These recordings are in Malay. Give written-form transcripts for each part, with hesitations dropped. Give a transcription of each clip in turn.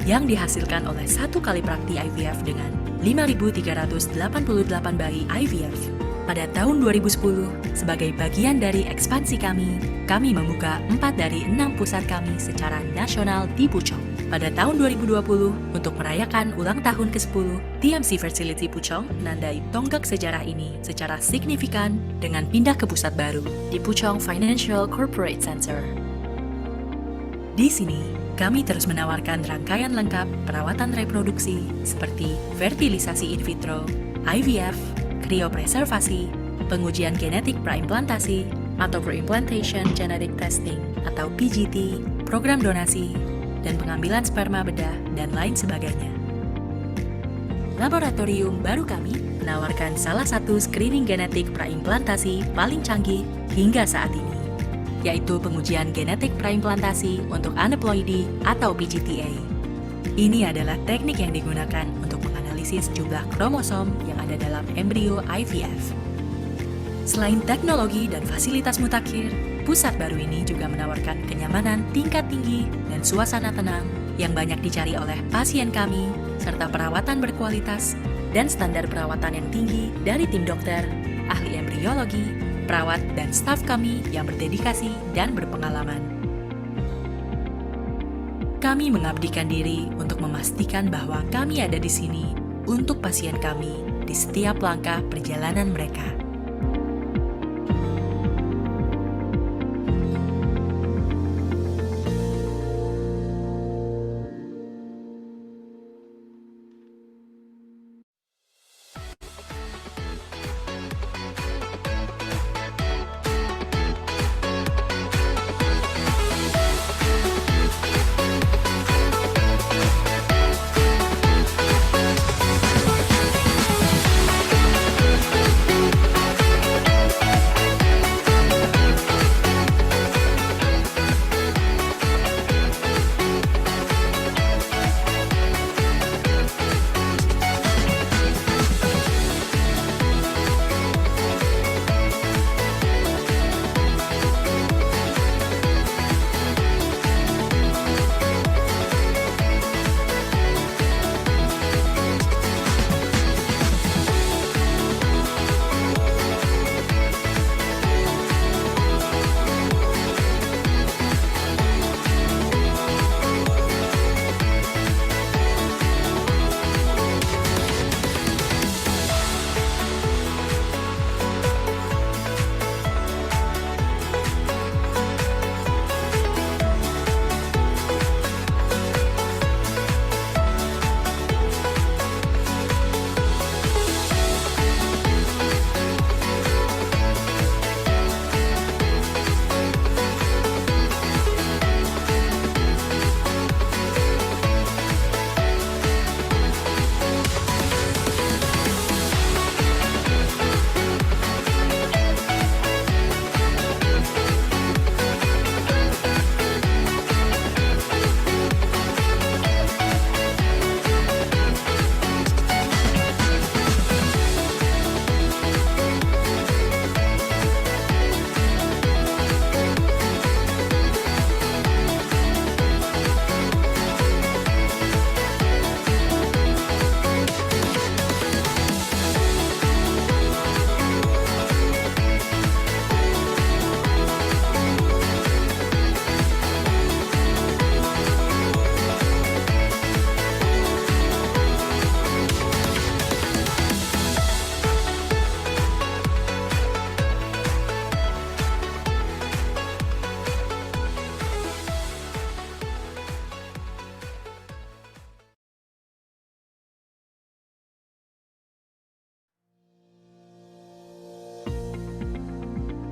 yang dihasilkan oleh satu kali praktik IVF dengan 5.388 bayi IVF. Pada tahun 2010, sebagai bagian dari ekspansi kami membuka 4 dari 6 pusat kami secara nasional di Puchong. Pada tahun 2020, untuk merayakan ulang tahun ke-10, TMC Fertility Puchong menandai tonggak sejarah ini secara signifikan dengan pindah ke pusat baru di Puchong Financial Corporate Center. Di sini, kami terus menawarkan rangkaian lengkap perawatan reproduksi seperti fertilisasi in vitro, IVF, kriopreservasi, pengujian genetik praimplantasi atau pre-implantation genetic testing atau PGT, program donasi, dan pengambilan sperma bedah, dan lain sebagainya. Laboratorium baru kami menawarkan salah satu screening genetik praimplantasi paling canggih hingga saat ini, yaitu pengujian genetik praimplantasi untuk aneuploidy atau PGT-A. Ini adalah teknik yang digunakan untuk menganalisis jumlah kromosom yang ada dalam embrio IVF. Selain teknologi dan fasilitas mutakhir, pusat baru ini juga menawarkan kenyamanan tingkat tinggi dan suasana tenang yang banyak dicari oleh pasien kami, serta perawatan berkualitas dan standar perawatan yang tinggi dari tim dokter, ahli embriologi, perawat, dan staf kami yang berdedikasi dan berpengalaman. Kami mengabdikan diri untuk memastikan bahwa kami ada di sini untuk pasien kami di setiap langkah perjalanan mereka.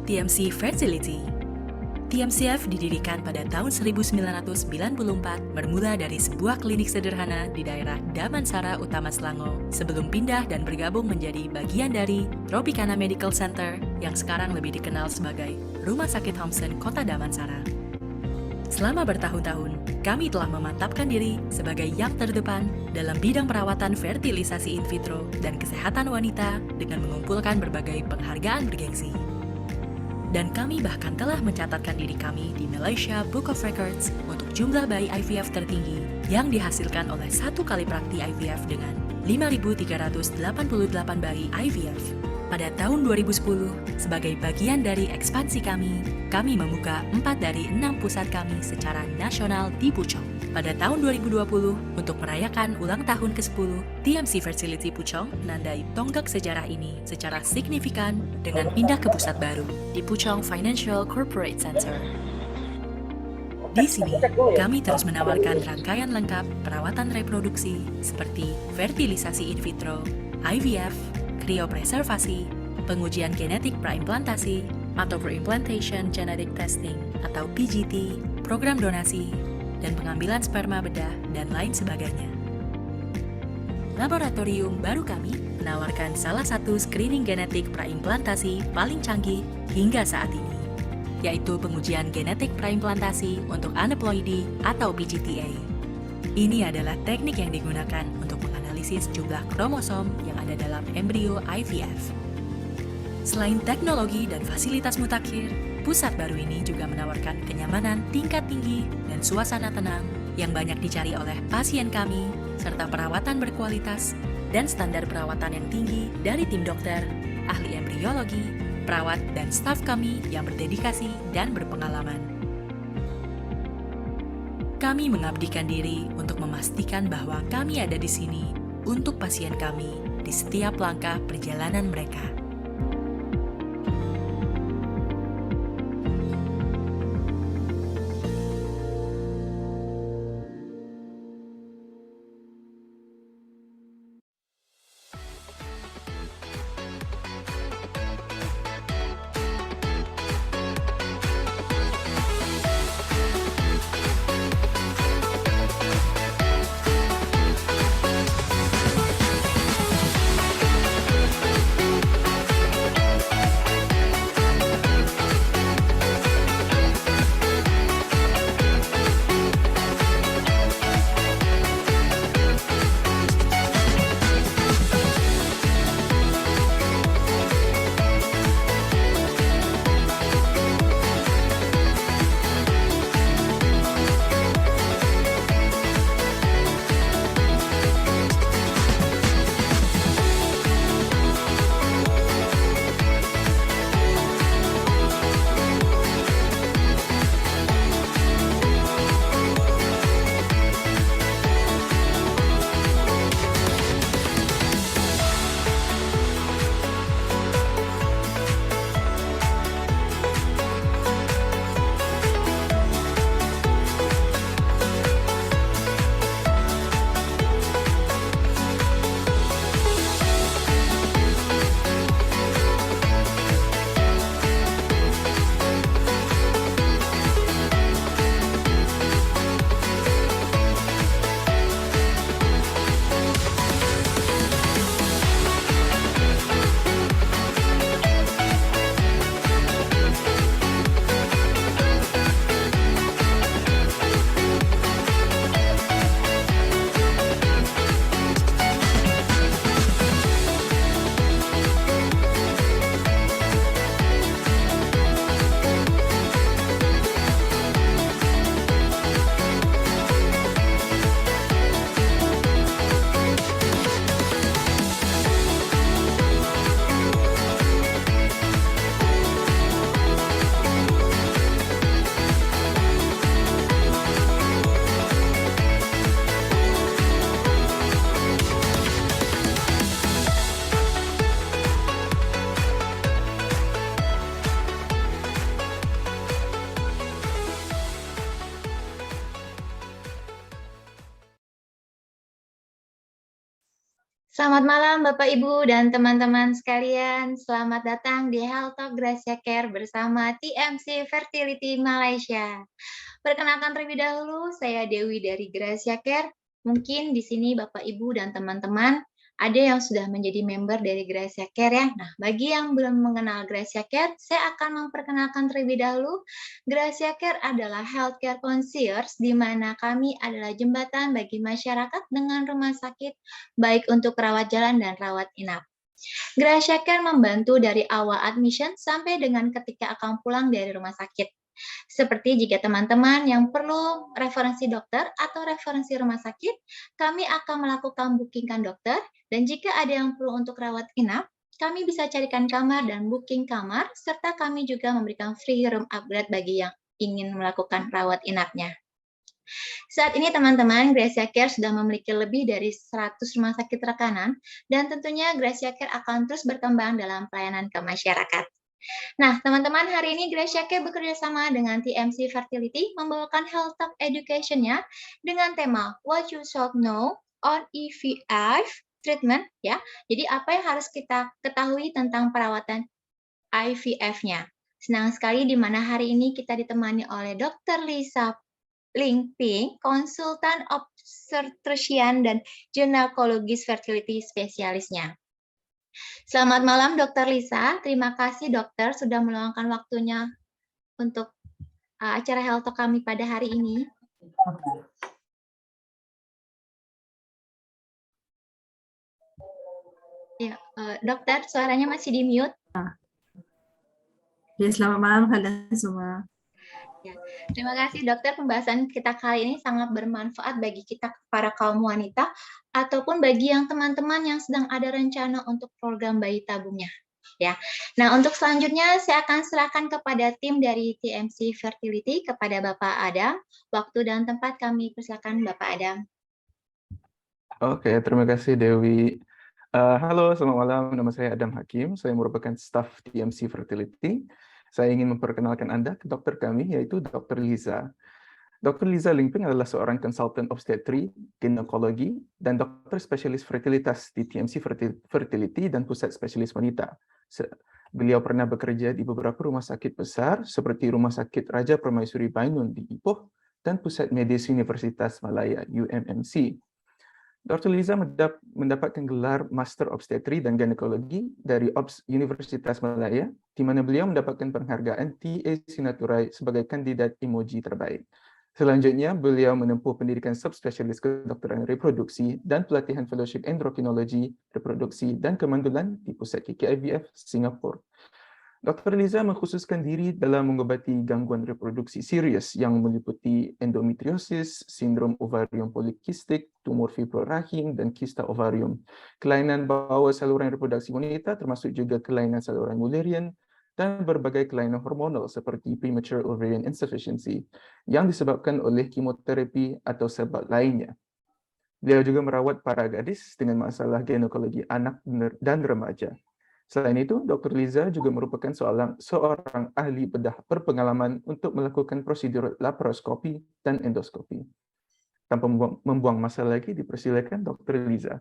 TMC Fertility. TMCF didirikan pada tahun 1994 bermula dari sebuah klinik sederhana di daerah Damansara, Utama Selangor sebelum pindah dan bergabung menjadi bagian dari Tropicana Medical Center yang sekarang lebih dikenal sebagai Rumah Sakit Thomson Kota Damansara. Selama bertahun-tahun, kami telah memantapkan diri sebagai yang terdepan dalam bidang perawatan fertilisasi in vitro dan kesehatan wanita dengan mengumpulkan berbagai penghargaan bergengsi. Dan kami bahkan telah mencatatkan diri kami di Malaysia Book of Records untuk jumlah bayi IVF tertinggi yang dihasilkan oleh satu kali praktik IVF dengan 5.388 bayi IVF. Pada tahun 2010, sebagai bagian dari ekspansi kami membuka 4 dari 6 pusat kami secara nasional di Puchong. Pada tahun 2020, untuk merayakan ulang tahun ke-10, TMC Fertility Puchong menandai tonggak sejarah ini secara signifikan dengan pindah ke pusat baru di Puchong Financial Corporate Center. Di sini, kami terus menawarkan rangkaian lengkap perawatan reproduksi seperti fertilisasi in vitro, IVF, kriopreservasi, pengujian genetik praimplantasi, atau pre-implantation genetic testing atau PGT, program donasi, dan pengambilan sperma bedah, dan lain sebagainya. Laboratorium baru kami menawarkan salah satu screening genetik praimplantasi paling canggih hingga saat ini, yaitu pengujian genetik praimplantasi untuk aneuploidy atau PGT-A. Ini adalah teknik yang digunakan untuk menganalisis jumlah kromosom yang ada dalam embrio IVF. Selain teknologi dan fasilitas mutakhir, pusat baru ini juga menawarkan kenyamanan tingkat tinggi dan suasana tenang yang banyak dicari oleh pasien kami, serta perawatan berkualitas dan standar perawatan yang tinggi dari tim dokter, ahli embriologi, perawat, dan staf kami yang berdedikasi dan berpengalaman. Kami mengabdikan diri untuk memastikan bahwa kami ada di sini untuk pasien kami di setiap langkah perjalanan mereka. Selamat malam Bapak Ibu dan teman-teman sekalian. Selamat datang di Health Talk Gracia Care bersama TMC Fertility Malaysia. Perkenalkan terlebih dahulu, saya Dewi dari Gracia Care. Mungkin di sini Bapak Ibu dan teman-teman ada yang sudah menjadi member dari Gracia Care ya. Nah, bagi yang belum mengenal Gracia Care, saya akan memperkenalkan terlebih dahulu. Gracia Care adalah healthcare concierge di mana kami adalah jembatan bagi masyarakat dengan rumah sakit baik untuk rawat jalan dan rawat inap. Gracia Care membantu dari awal admission sampai dengan ketika akan pulang dari rumah sakit. Seperti jika teman-teman yang perlu referensi dokter atau referensi rumah sakit, kami akan melakukan bookingkan dokter, dan jika ada yang perlu untuk rawat inap, kami bisa carikan kamar dan booking kamar, serta kami juga memberikan free room upgrade bagi yang ingin melakukan rawat inapnya. Saat ini teman-teman, Gracia Care sudah memiliki lebih dari 100 rumah sakit rekanan, dan tentunya Gracia Care akan terus berkembang dalam pelayanan ke masyarakat. Nah, teman-teman, hari ini Gracia Care bekerja sama dengan TMC Fertility membawakan Health Talk Education-nya dengan tema What You Should Know on IVF Treatment, ya. Jadi apa yang harus kita ketahui tentang perawatan IVF-nya. Senang sekali di mana hari ini kita ditemani oleh Dr. Lisa Lingping, konsultan obstetrician dan ginekologis fertility spesialisnya. Selamat malam, Dr. Lisa. Terima kasih, dokter, sudah meluangkan waktunya untuk acara Health Talk kami pada hari ini. Ya, dokter, suaranya masih di mute. Ya, selamat malam kalian semua. Ya, terima kasih dokter, pembahasan kita kali ini sangat bermanfaat bagi kita para kaum wanita ataupun bagi yang teman-teman yang sedang ada rencana untuk program bayi tabungnya. Ya, nah untuk selanjutnya saya akan serahkan kepada tim dari TMC Fertility kepada Bapak Adam. Waktu dan tempat kami persilakan Bapak Adam. Oke, terima kasih Dewi. Halo, selamat malam. Nama saya Adam Hakim. Saya merupakan staf TMC Fertility. Saya ingin memperkenalkan Anda ke dokter kami, yaitu Dr. Liza. Dr. Liza Lingping adalah seorang konsultan obstetri, ginekologi, dan dokter spesialis fertilitas di TMC Fertility dan Pusat Spesialis Wanita. Beliau pernah bekerja di beberapa rumah sakit besar, seperti Rumah Sakit Raja Permaisuri Bainun di Ipoh dan Pusat Medis Universitas Malaya (UMMC). Dr. Liza mendapatkan gelar Master Obstetri dan Ginekologi dari OBS Universitas Malaya, di mana beliau mendapatkan penghargaan TA Sinnathuray sebagai kandidat emoji terbaik. Selanjutnya, beliau menempuh pendidikan subspesialis kedokteran reproduksi dan pelatihan fellowship endokrinologi, reproduksi, dan kemandulan di Pusat KKIVF Singapura. Dr. Liza mengkhususkan diri dalam mengobati gangguan reproduksi serius yang meliputi endometriosis, sindrom ovarium polikistik, tumor fibroid rahim, dan kista ovarium, kelainan bawah saluran reproduksi wanita, termasuk juga kelainan saluran Mullerian, dan berbagai kelainan hormonal seperti premature ovarian insufficiency yang disebabkan oleh kemoterapi atau sebab lainnya. Beliau juga merawat para gadis dengan masalah ginekologi anak dan remaja. Selain itu, Dr. Liza juga merupakan seorang ahli bedah berpengalaman untuk melakukan prosedur laparoskopi dan endoskopi. Tanpa membuang masa lagi, dipersilakan Dr. Liza.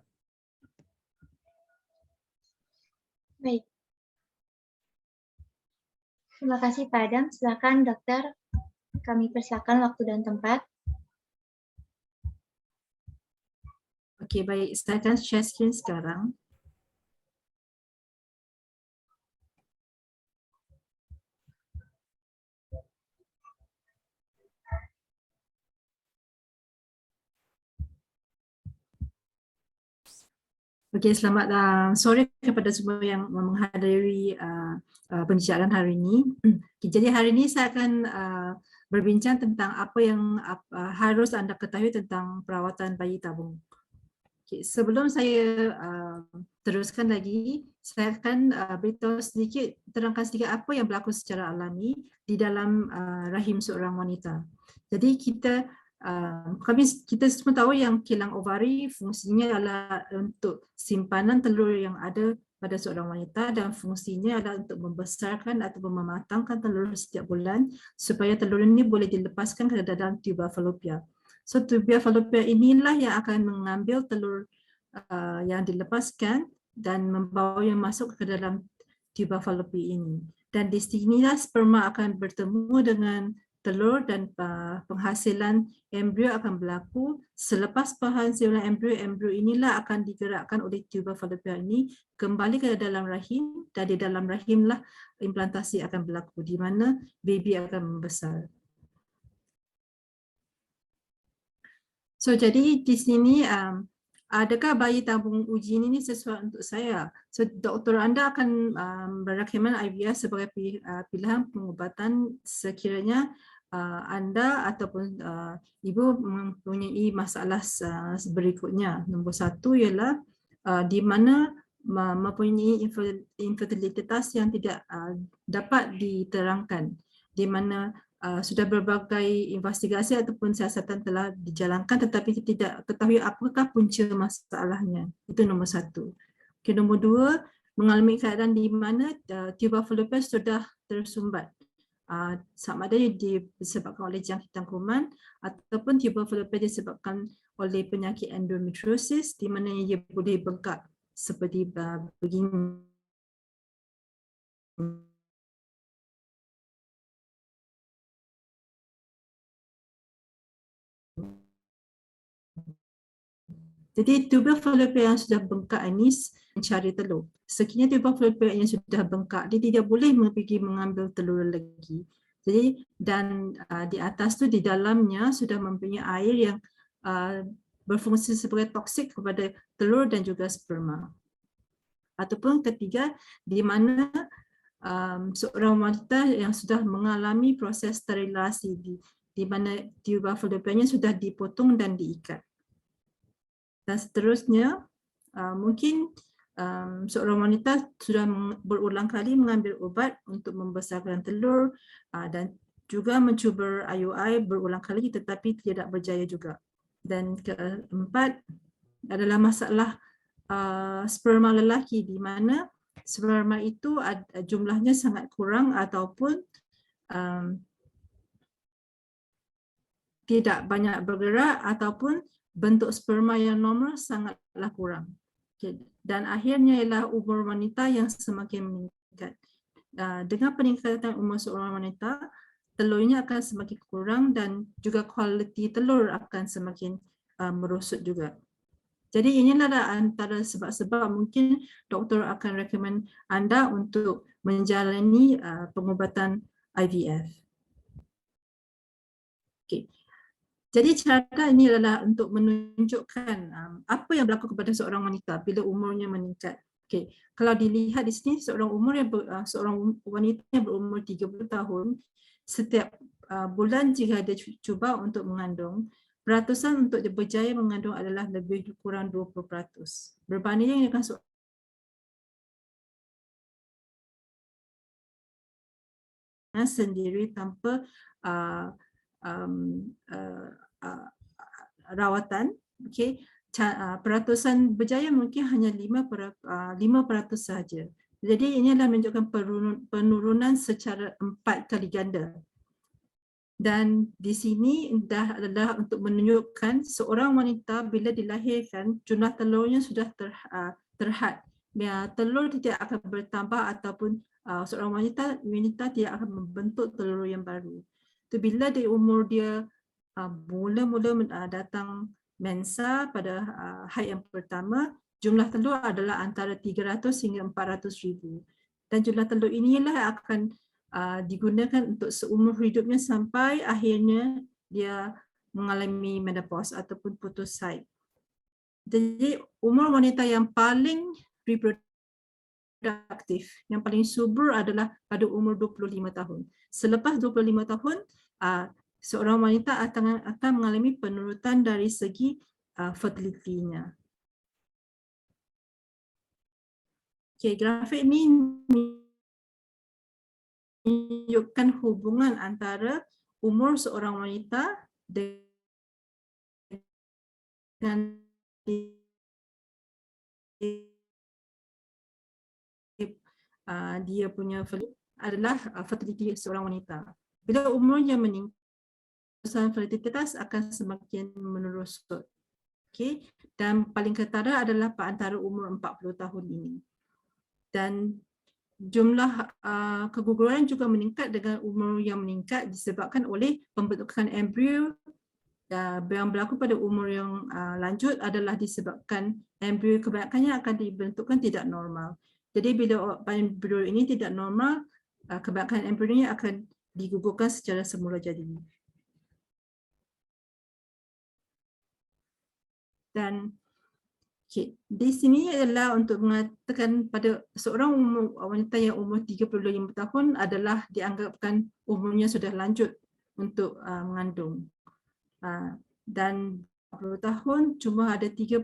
Baik. Terima kasih Pak Adam. Silakan dokter, kami persilakan waktu dan tempat. Oke, baik. Saya akan share screen sekarang. Okey, selamat sore kepada semua yang menghadiri pembicaraan hari ini. Jadi hari ini saya akan berbincang tentang apa yang harus anda ketahui tentang perawatan bayi tabung. Okay, sebelum saya teruskan lagi, saya akan beritahu sedikit, terangkan sedikit apa yang berlaku secara alami di dalam rahim seorang wanita. Jadi kita semua tahu yang kilang ovari fungsinya adalah untuk simpanan telur yang ada pada seorang wanita, dan fungsinya adalah untuk membesarkan atau mematangkan telur setiap bulan supaya telur ini boleh dilepaskan ke dalam tuba falopia. So tuba falopia inilah yang akan mengambil telur yang dilepaskan dan membawanya masuk ke dalam tuba falopia ini. Dan di sinilah sperma akan bertemu dengan telur dan penghasilan embrio akan berlaku. Selepas penghasilan embrio inilah akan digerakkan oleh tuba falopia ini kembali ke dalam rahim, dan di dalam rahimlah implantasi akan berlaku di mana baby akan membesar. So jadi di sini adakah bayi tabung uji ini sesuai untuk saya? So, doktor anda akan berekomen IVF sebagai pilihan pengubatan sekiranya anda ataupun ibu mempunyai masalah berikutnya. Nombor satu ialah di mana mempunyai infertilitas yang tidak dapat diterangkan, di mana sudah berbagai investigasi ataupun siasatan telah dijalankan tetapi tidak ketahui apakah punca masalahnya. Itu nombor satu. Okay, nombor dua, mengalami keadaan di mana tuba fallopian sudah tersumbat. Sama ada disebabkan oleh jangkitan kuman ataupun tuba fallopian disebabkan oleh penyakit endometriosis di mana ia boleh bengkak seperti begini. Jadi tuba fallopian yang sudah bengkak ini mencari telur. Sekiranya tuba fallopian yang sudah bengkak, dia tidak boleh pergi mengambil telur lagi. Jadi dan di atas tu di dalamnya sudah mempunyai air yang berfungsi sebagai toksik kepada telur dan juga sperma. Ataupun ketiga, di mana seorang wanita yang sudah mengalami proses sterilasi di mana tuba fallopiannya sudah dipotong dan diikat. Dan seterusnya, mungkin seorang wanita sudah berulang kali mengambil ubat untuk membesarkan telur dan juga mencuba IUI berulang kali tetapi tidak berjaya juga. Dan keempat adalah masalah sperma lelaki di mana sperma itu jumlahnya sangat kurang ataupun tidak banyak bergerak ataupun bentuk sperma yang normal sangatlah kurang. Okay. Dan akhirnya ialah umur wanita yang semakin meningkat. Dengan peningkatan umur seorang wanita, telurnya akan semakin kurang dan juga kualiti telur akan semakin merosot juga. Jadi inilah antara sebab-sebab mungkin doktor akan rekomen anda untuk menjalani pengubatan IVF. Okay. Jadi cara ini adalah untuk menunjukkan apa yang berlaku kepada seorang wanita bila umurnya meningkat. Okay. Kalau dilihat di sini seorang wanita yang berumur 30 tahun, setiap bulan jika dia cuba untuk mengandung, peratusan untuk dia berjaya mengandung adalah lebih kurang 20%. Berbanding dengan seorang sendiri tanpa rawatan, okay, peratusan berjaya mungkin hanya 5% sahaja. Jadi ini adalah menunjukkan penurunan secara 4 kali ganda. Dan di sini adalah untuk menunjukkan seorang wanita bila dilahirkan jumlah telurnya sudah terhad. Telur tidak akan bertambah ataupun seorang wanita tidak akan membentuk telur yang baru. Itu bila di umur dia mula-mula datang mensa pada haid yang pertama, jumlah telur adalah antara 300 hingga 400,000. Dan jumlah telur inilah akan digunakan untuk seumur hidupnya sampai akhirnya dia mengalami menopause ataupun putus haid. Jadi umur wanita yang paling reproduktif, yang paling subur adalah pada umur 25 tahun. Selepas 25 tahun, seorang wanita akan mengalami penurutan dari segi fertility-nya. Okay, grafik ini menunjukkan hubungan antara umur seorang wanita dengan dia punya adalah fertility seorang wanita. Bila umurnya meningkat, fertilitas akan semakin merosot. Okay. Dan paling ketara adalah antara umur 40 tahun ini. Dan jumlah keguguran juga meningkat dengan umur yang meningkat disebabkan oleh pembentukan embrio yang berlaku pada umur yang lanjut adalah disebabkan embrio kebanyakannya akan dibentukkan tidak normal. Jadi bila embrio ini tidak normal, kebanyakan embrionya akan digugurkan secara semula jadi. Dan Okay. Di sini adalah untuk mengatakan pada seorang wanita yang umur 35 tahun adalah dianggapkan umurnya sudah lanjut untuk mengandung. Dan 40 tahun cuma ada 3%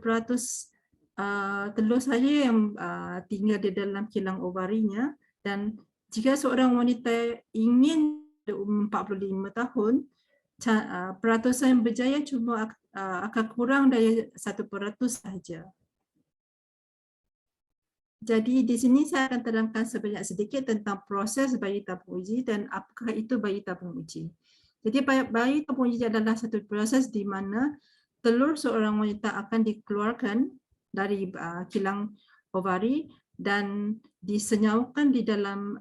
telur saja yang tinggal di dalam kilang ovarinya, dan jika seorang wanita ingin umur 45 tahun, peratusan yang berjaya cuma akan kurang dari 1% sahaja. Jadi di sini saya akan terangkan sebanyak sedikit tentang proses bayi tabung uji dan apakah itu bayi tabung uji. Jadi bayi tabung uji adalah satu proses di mana telur seorang wanita akan dikeluarkan dari kilang ovari dan disenyaukan di dalam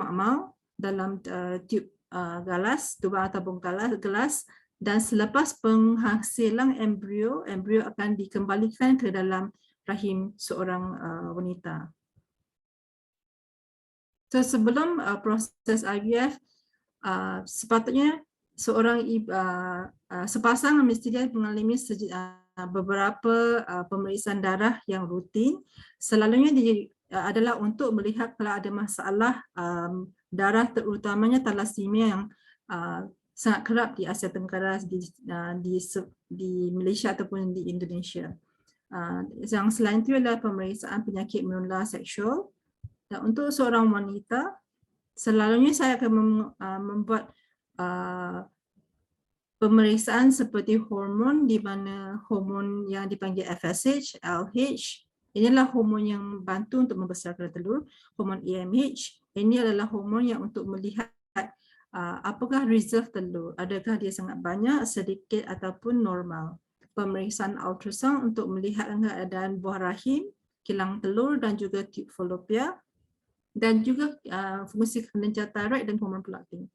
makmal, dalam tube galas, tubang tabung gelas, dan selepas penghasilan embrio akan dikembalikan ke dalam rahim seorang wanita. So sebelum proses IVF, sepatutnya seorang sepasang mestinya mengalami beberapa pemeriksaan darah yang rutin. Selalunya adalah untuk melihat kalau ada masalah darah, terutamanya thalassemia yang sangat kerap di Asia Tenggara, di Malaysia ataupun di Indonesia. Yang selain itu adalah pemeriksaan penyakit menular seksual. Dan untuk seorang wanita, selalunya saya akan membuat pemeriksaan seperti hormon, di mana hormon yang dipanggil FSH, LH, inilah hormon yang bantu untuk membesarkan telur. Hormon AMH, ini adalah hormon yang untuk melihat apakah reserve telur, adakah dia sangat banyak, sedikit ataupun normal. Pemeriksaan ultrasound untuk melihat keadaan buah rahim, kilang telur dan juga tube falopia, dan juga fungsi kelenjar tiroid dan hormon prolaktin.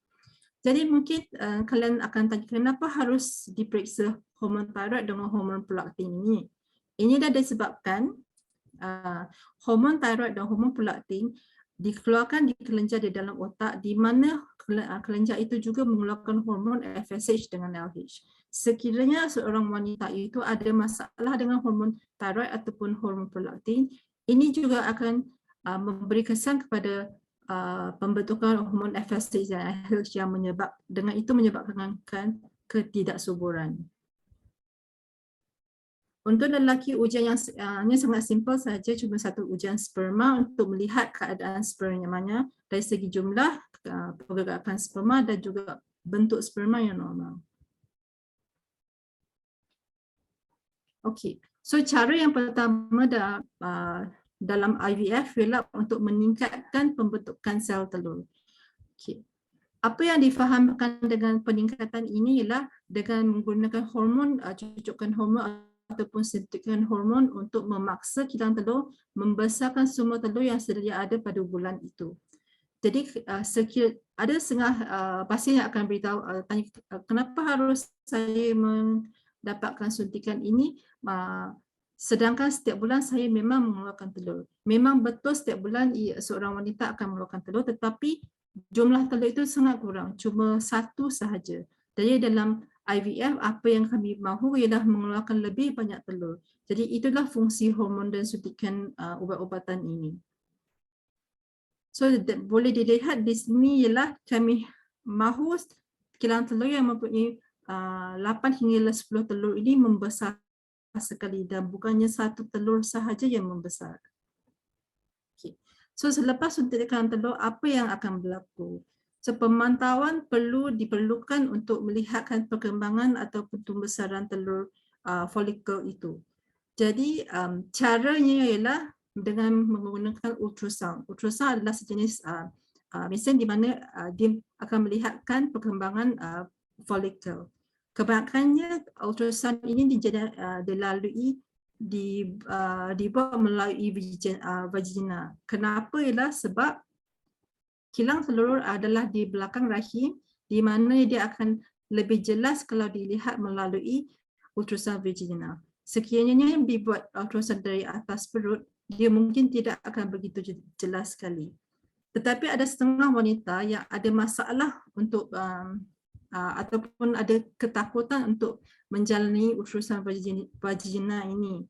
Jadi mungkin kalian akan tanya kenapa harus diperiksa hormon tiroid dengan hormon prolaktin ini. Ini dah disebabkan hormon tiroid dan hormon prolaktin dikeluarkan di kelenjar di dalam otak, di mana kelenjar itu juga mengeluarkan hormon FSH dengan LH. Sekiranya seorang wanita itu ada masalah dengan hormon tiroid ataupun hormon prolaktin, ini juga akan memberi kesan kepada pembentukan hormon FSH dan LH yang menyebabkan ketidaksuburan. Untuk lelaki, ujian yang sangat simple saja, cuma satu ujian sperma untuk melihat keadaan sperma mana dari segi jumlah, pergerakan sperma dan juga bentuk sperma yang normal. Okey, so cara yang pertama dalam IVF ialah untuk meningkatkan pembentukan sel telur. Okey. Apa yang difahamkan dengan peningkatan ini ialah dengan menggunakan hormon, cucukan hormon ataupun suntikan hormon untuk memaksa kilang telur membesarkan semua telur yang sedia ada pada bulan itu. Jadi ada setengah pasien yang akan beritahu, tanya kenapa harus saya mendapatkan suntikan ini, sedangkan setiap bulan saya memang mengeluarkan telur. Memang betul setiap bulan seorang wanita akan mengeluarkan telur, tetapi jumlah telur itu sangat kurang, cuma satu sahaja. Jadi dalam IVF, apa yang kami mahu ialah mengeluarkan lebih banyak telur. Jadi itulah fungsi hormon dan suntikan ubat-ubatan ini. So boleh dilihat di sini ialah kami mahu kilang telur yang mempunyai 8 hingga 10 telur ini membesar sekali, dan bukannya satu telur sahaja yang membesar. Okay. So selepas suntikan telur, apa yang akan berlaku? So, pemantauan diperlukan untuk melihatkan perkembangan atau pembesaran telur folikel itu. Jadi caranya ialah dengan menggunakan ultrasound. Ultrasound adalah sejenis mesin di mana dia akan melihatkan perkembangan folikel. Kebanyakannya ultrasound ini dibuat melalui vagina. Kenapa? Ialah sebab kilang telur adalah di belakang rahim, di mana dia akan lebih jelas kalau dilihat melalui ultrasound vagina. Sekiranya dibuat ultrasound dari atas perut, dia mungkin tidak akan begitu jelas sekali. Tetapi ada setengah wanita yang ada masalah untuk ataupun ada ketakutan untuk menjalani urusan vagina ini.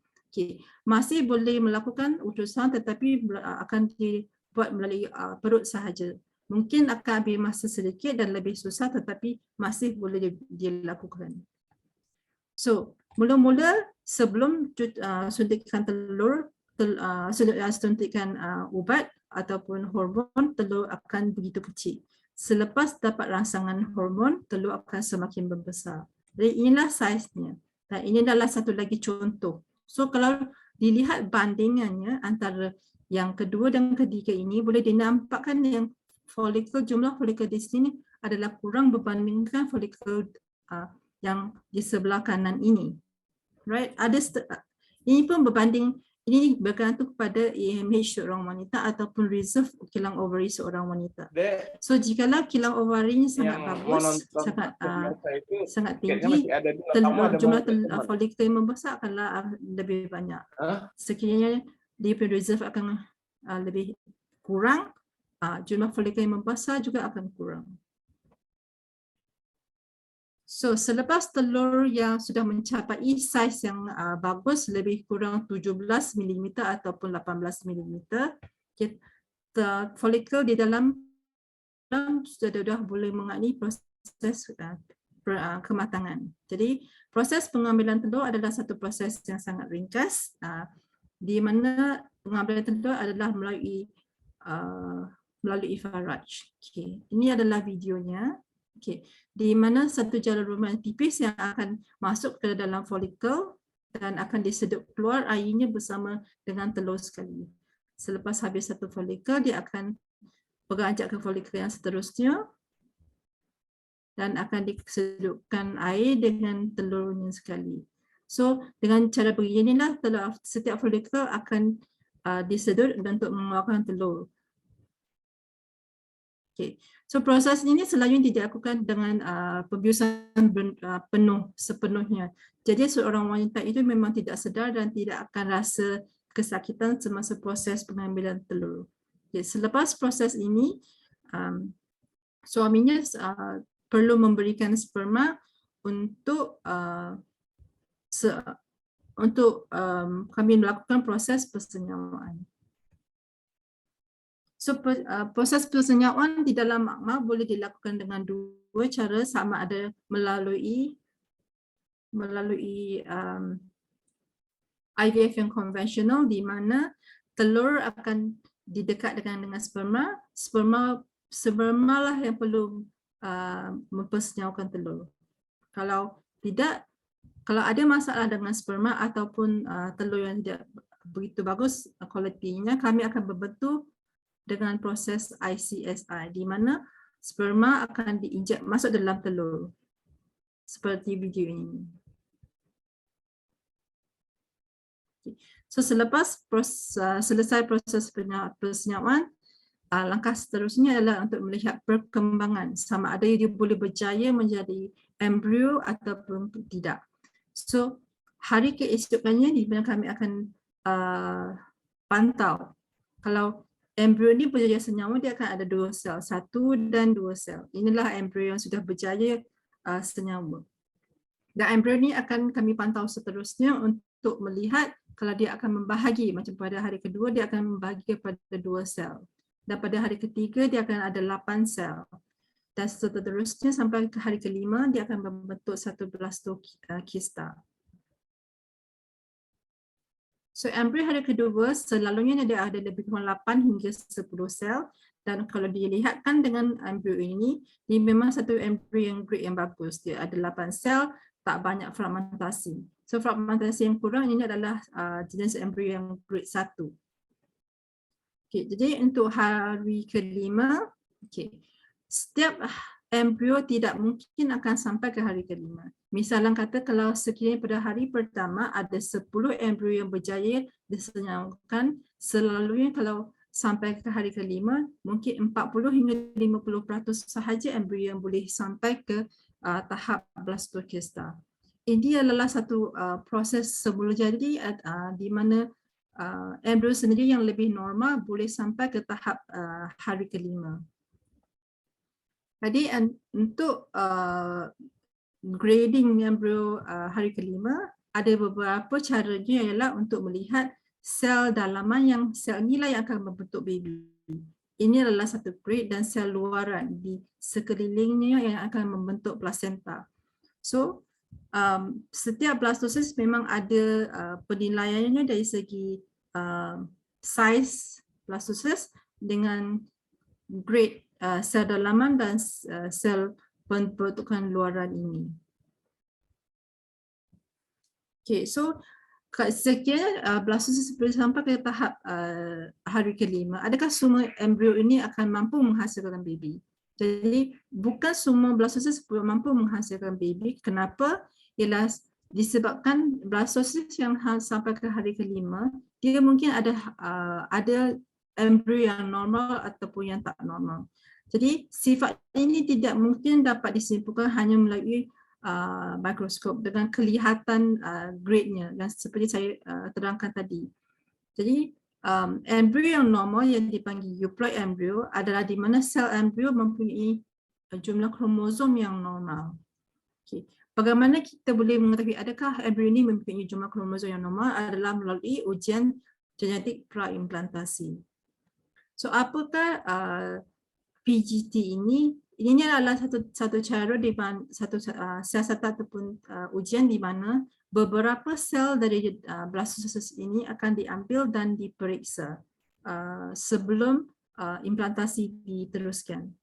Masih boleh melakukan urusan tetapi akan dibuat melalui perut sahaja. Mungkin akan ambil masa sedikit dan lebih susah tetapi masih boleh dilakukan. So, mula-mula sebelum suntikan telur, suntikan ubat ataupun hormon, telur akan begitu kecil. Selepas dapat rangsangan hormon, telur akan semakin membesar. Jadi inilah saiznya. Dan ini adalah satu lagi contoh. So kalau dilihat bandingannya antara yang kedua dan ketiga ini, boleh dinampakkan yang jumlah folikel di sini adalah kurang berbandingkan folikel yang di sebelah kanan ini. Right? Ini pun berbanding. Ini bergantung kepada AMH seorang wanita ataupun reserve kilang ovary seorang wanita. So jikalau kilang ovary sangat bagus, sangat tinggi, jumlah folikel yang membesar akanlah lebih banyak. Sekiranya dia punya reserve akan lebih kurang, jumlah folikel yang membesar juga akan kurang. So, selepas telur yang sudah mencapai saiz yang bagus, lebih kurang 17 mm ataupun 18 mm, folikel di dalam sudah boleh mengalami proses kematangan. Jadi, proses pengambilan telur adalah satu proses yang sangat ringkas, di mana pengambilan telur adalah melalui faraj. Ini adalah videonya. Di mana satu jarum tipis yang akan masuk ke dalam folikel dan akan disedut keluar airnya bersama dengan telur sekali. Selepas habis satu folikel, dia akan beranjak ke folikel yang seterusnya dan akan disedutkan air dengan telurnya sekali. So, dengan cara beginilah setiap folikel akan disedut untuk mengeluarkan telur. So proses ini selalunya dilakukan dengan pembiusan penuh sepenuhnya. Jadi seorang wanita itu memang tidak sedar dan tidak akan rasa kesakitan semasa proses pengambilan telur. Selepas proses ini, suaminya perlu memberikan sperma untuk kami melakukan proses persenyawaan. So, proses persenyawaan di dalam makmal boleh dilakukan dengan dua cara, sama ada melalui IVF yang konvensional di mana telur akan didekatkan dengan sperma. Sperma lah yang perlu mempersenyawakan telur. Kalau tidak, kalau ada masalah dengan sperma ataupun telur yang tidak begitu bagus kualitinya, kami akan membantu dengan proses ICSI di mana sperma akan diinjek masuk dalam telur seperti video ini. So selepas selesai proses persenyawaan, langkah seterusnya adalah untuk melihat perkembangan sama ada dia boleh berjaya menjadi embrio ataupun tidak. So hari keesokannya di mana kami akan pantau kalau embrio ini berjaya senyawa, dia akan ada 2 sel, 1 dan 2 sel. Inilah embrio yang sudah berjaya senyawa. Dan embrio ini akan kami pantau seterusnya untuk melihat kalau dia akan membahagi. Macam pada hari kedua, dia akan membahagi kepada 2 sel. Dan pada hari ketiga, dia akan ada 8 sel. Dan seterusnya sampai ke hari kelima, dia akan membentuk satu blastokista. So embrio hari kedua selalunya dia ada lebih kurang 8 hingga 10 sel, dan kalau dilihatkan dengan embrio ini, dia memang satu embrio yang grade yang bagus. Dia ada 8 sel, tak banyak fragmentasi. So fragmentasi yang kurang ini adalah jenis embrio yang grade 1. Jadi untuk hari kelima, setiap embrio tidak mungkin akan sampai ke hari kelima. Misalnya kata kalau sekiranya pada hari pertama ada 10 embrio yang berjaya disenyawakan, selalunya kalau sampai ke hari kelima, mungkin 40 hingga 50% sahaja embrio yang boleh sampai ke tahap blastokista. Ini adalah satu proses sebelum jadi di mana embrio sendiri yang lebih normal boleh sampai ke tahap hari kelima. Jadi untuk grading embrio hari kelima, ada beberapa caranya ialah untuk melihat sel dalaman yang sel inilah yang akan membentuk baby. Ini adalah satu grade, dan sel luaran di sekelilingnya yang akan membentuk plasenta. So setiap blastosis memang ada penilaiannya dari segi size blastosis dengan grade sel dalaman dan sel pembentukan luaran ini. Okay, so sekiranya blastosis sampai ke tahap hari kelima, adakah semua embrio ini akan mampu menghasilkan baby? Jadi bukan semua blastosis mampu menghasilkan baby. Kenapa? Ialah disebabkan blastosis yang sampai ke hari kelima, dia mungkin ada embrio yang normal ataupun yang tak normal. Jadi sifat ini tidak mungkin dapat disimpulkan hanya melalui mikroskop dengan kelihatan grade-nya yang seperti saya terangkan tadi. Jadi embrio yang normal yang dipanggil euploid embrio adalah di mana sel embrio mempunyai jumlah kromosom yang normal. Okay. Bagaimana kita boleh mengetahui adakah embrio ini mempunyai jumlah kromosom yang normal adalah melalui ujian genetik praimplantasi. So apakah PGT ini? Ini adalah satu cara di mana satu siasatan ataupun ujian di mana beberapa sel dari blastosis ini akan diambil dan diperiksa sebelum implantasi diteruskan.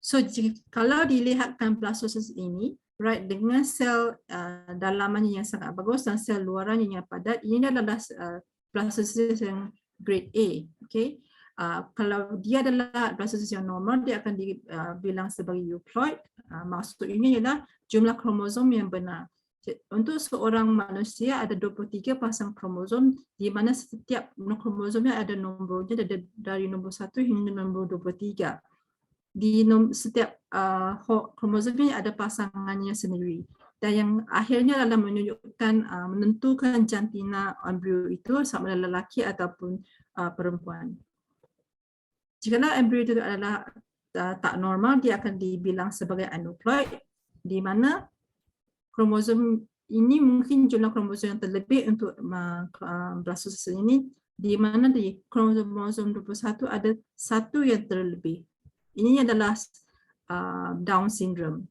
So kalau dilihatkan blastosis ini, right, dengan sel dalamannya yang sangat bagus dan sel luarannya yang padat, ini adalah blastosis yang grade A, okay. Kalau dia adalah blastosis yang normal, dia akan dibilang sebagai euploid. Maksudnya ialah jumlah kromosom yang benar. Untuk seorang manusia ada 23 pasang kromosom, di mana setiap kromosomnya ada nombornya dari nombor 1 hingga nombor 23. Di setiap kromosomnya ada pasangannya sendiri. Dan yang akhirnya adalah menentukan jantina embrio itu sama ada lelaki ataupun perempuan. Jika embrio itu adalah tak normal, dia akan dibilang sebagai aneuploid, di mana kromosom ini mungkin jumlah kromosom yang terlebih untuk blastosis ini, di mana di kromosom 21 ada satu yang terlebih. Ini adalah Down syndrome.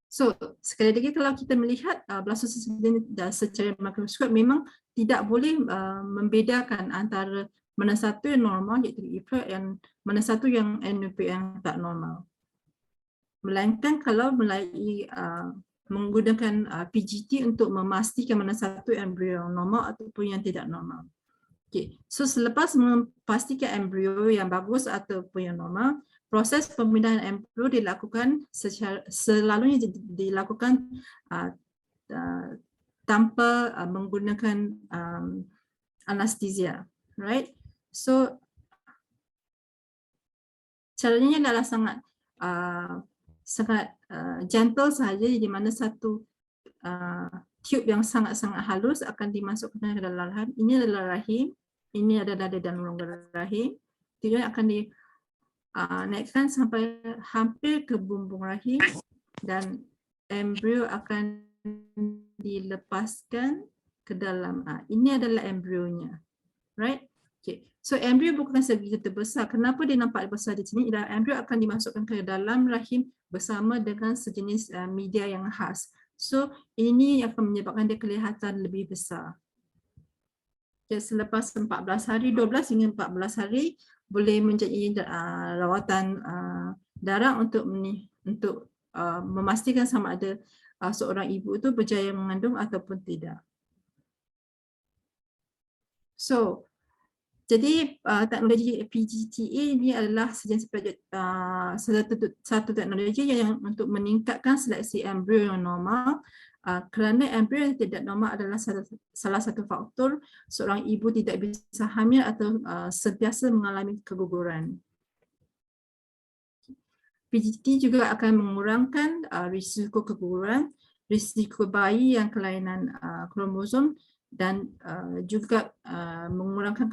So sekali lagi kalau kita melihat blastosis ini secara mikroskop, memang tidak boleh membedakan antara mana satu yang normal iaitu euploid dan mana satu yang aneuploid yang tak normal. Melainkan kalau melalui menggunakan PGT untuk memastikan mana satu embrio yang normal ataupun yang tidak normal. Okay. So selepas memastikan embrio yang bagus ataupun yang normal, proses pemindahan embrio dilakukan selalunya dilakukan tanpa menggunakan anestesia, right? So caranya adalah sangat gentle sahaja, di mana satu tube yang sangat-sangat halus akan dimasukkan ke dalam rahim. Ini adalah rahim, ini adalah dalam rongga rahim. Tujuan akan dinaikkan sampai hampir ke bumbung rahim dan embrio akan dilepaskan ke dalam. Ini adalah embrionya, right? Okay. So embrio bukan segitu besar. Kenapa dia nampak besar di sini? Embrio akan dimasukkan ke dalam rahim bersama dengan sejenis media yang khas. So ini akan menyebabkan dia kelihatan lebih besar. Okay, selepas 14 hari, 12 hingga 14 hari boleh menjadi rawatan darah untuk memastikan sama ada seorang ibu itu berjaya mengandung ataupun tidak. So jadi teknologi PGT-A ini adalah satu teknologi yang untuk meningkatkan seleksi embrio yang normal, kerana embrio yang tidak normal adalah salah satu faktor seorang ibu tidak bisa hamil atau sentiasa mengalami keguguran. PGT juga akan mengurangkan risiko keguguran, risiko bayi yang kelainan kromosom, dan juga mengurangkan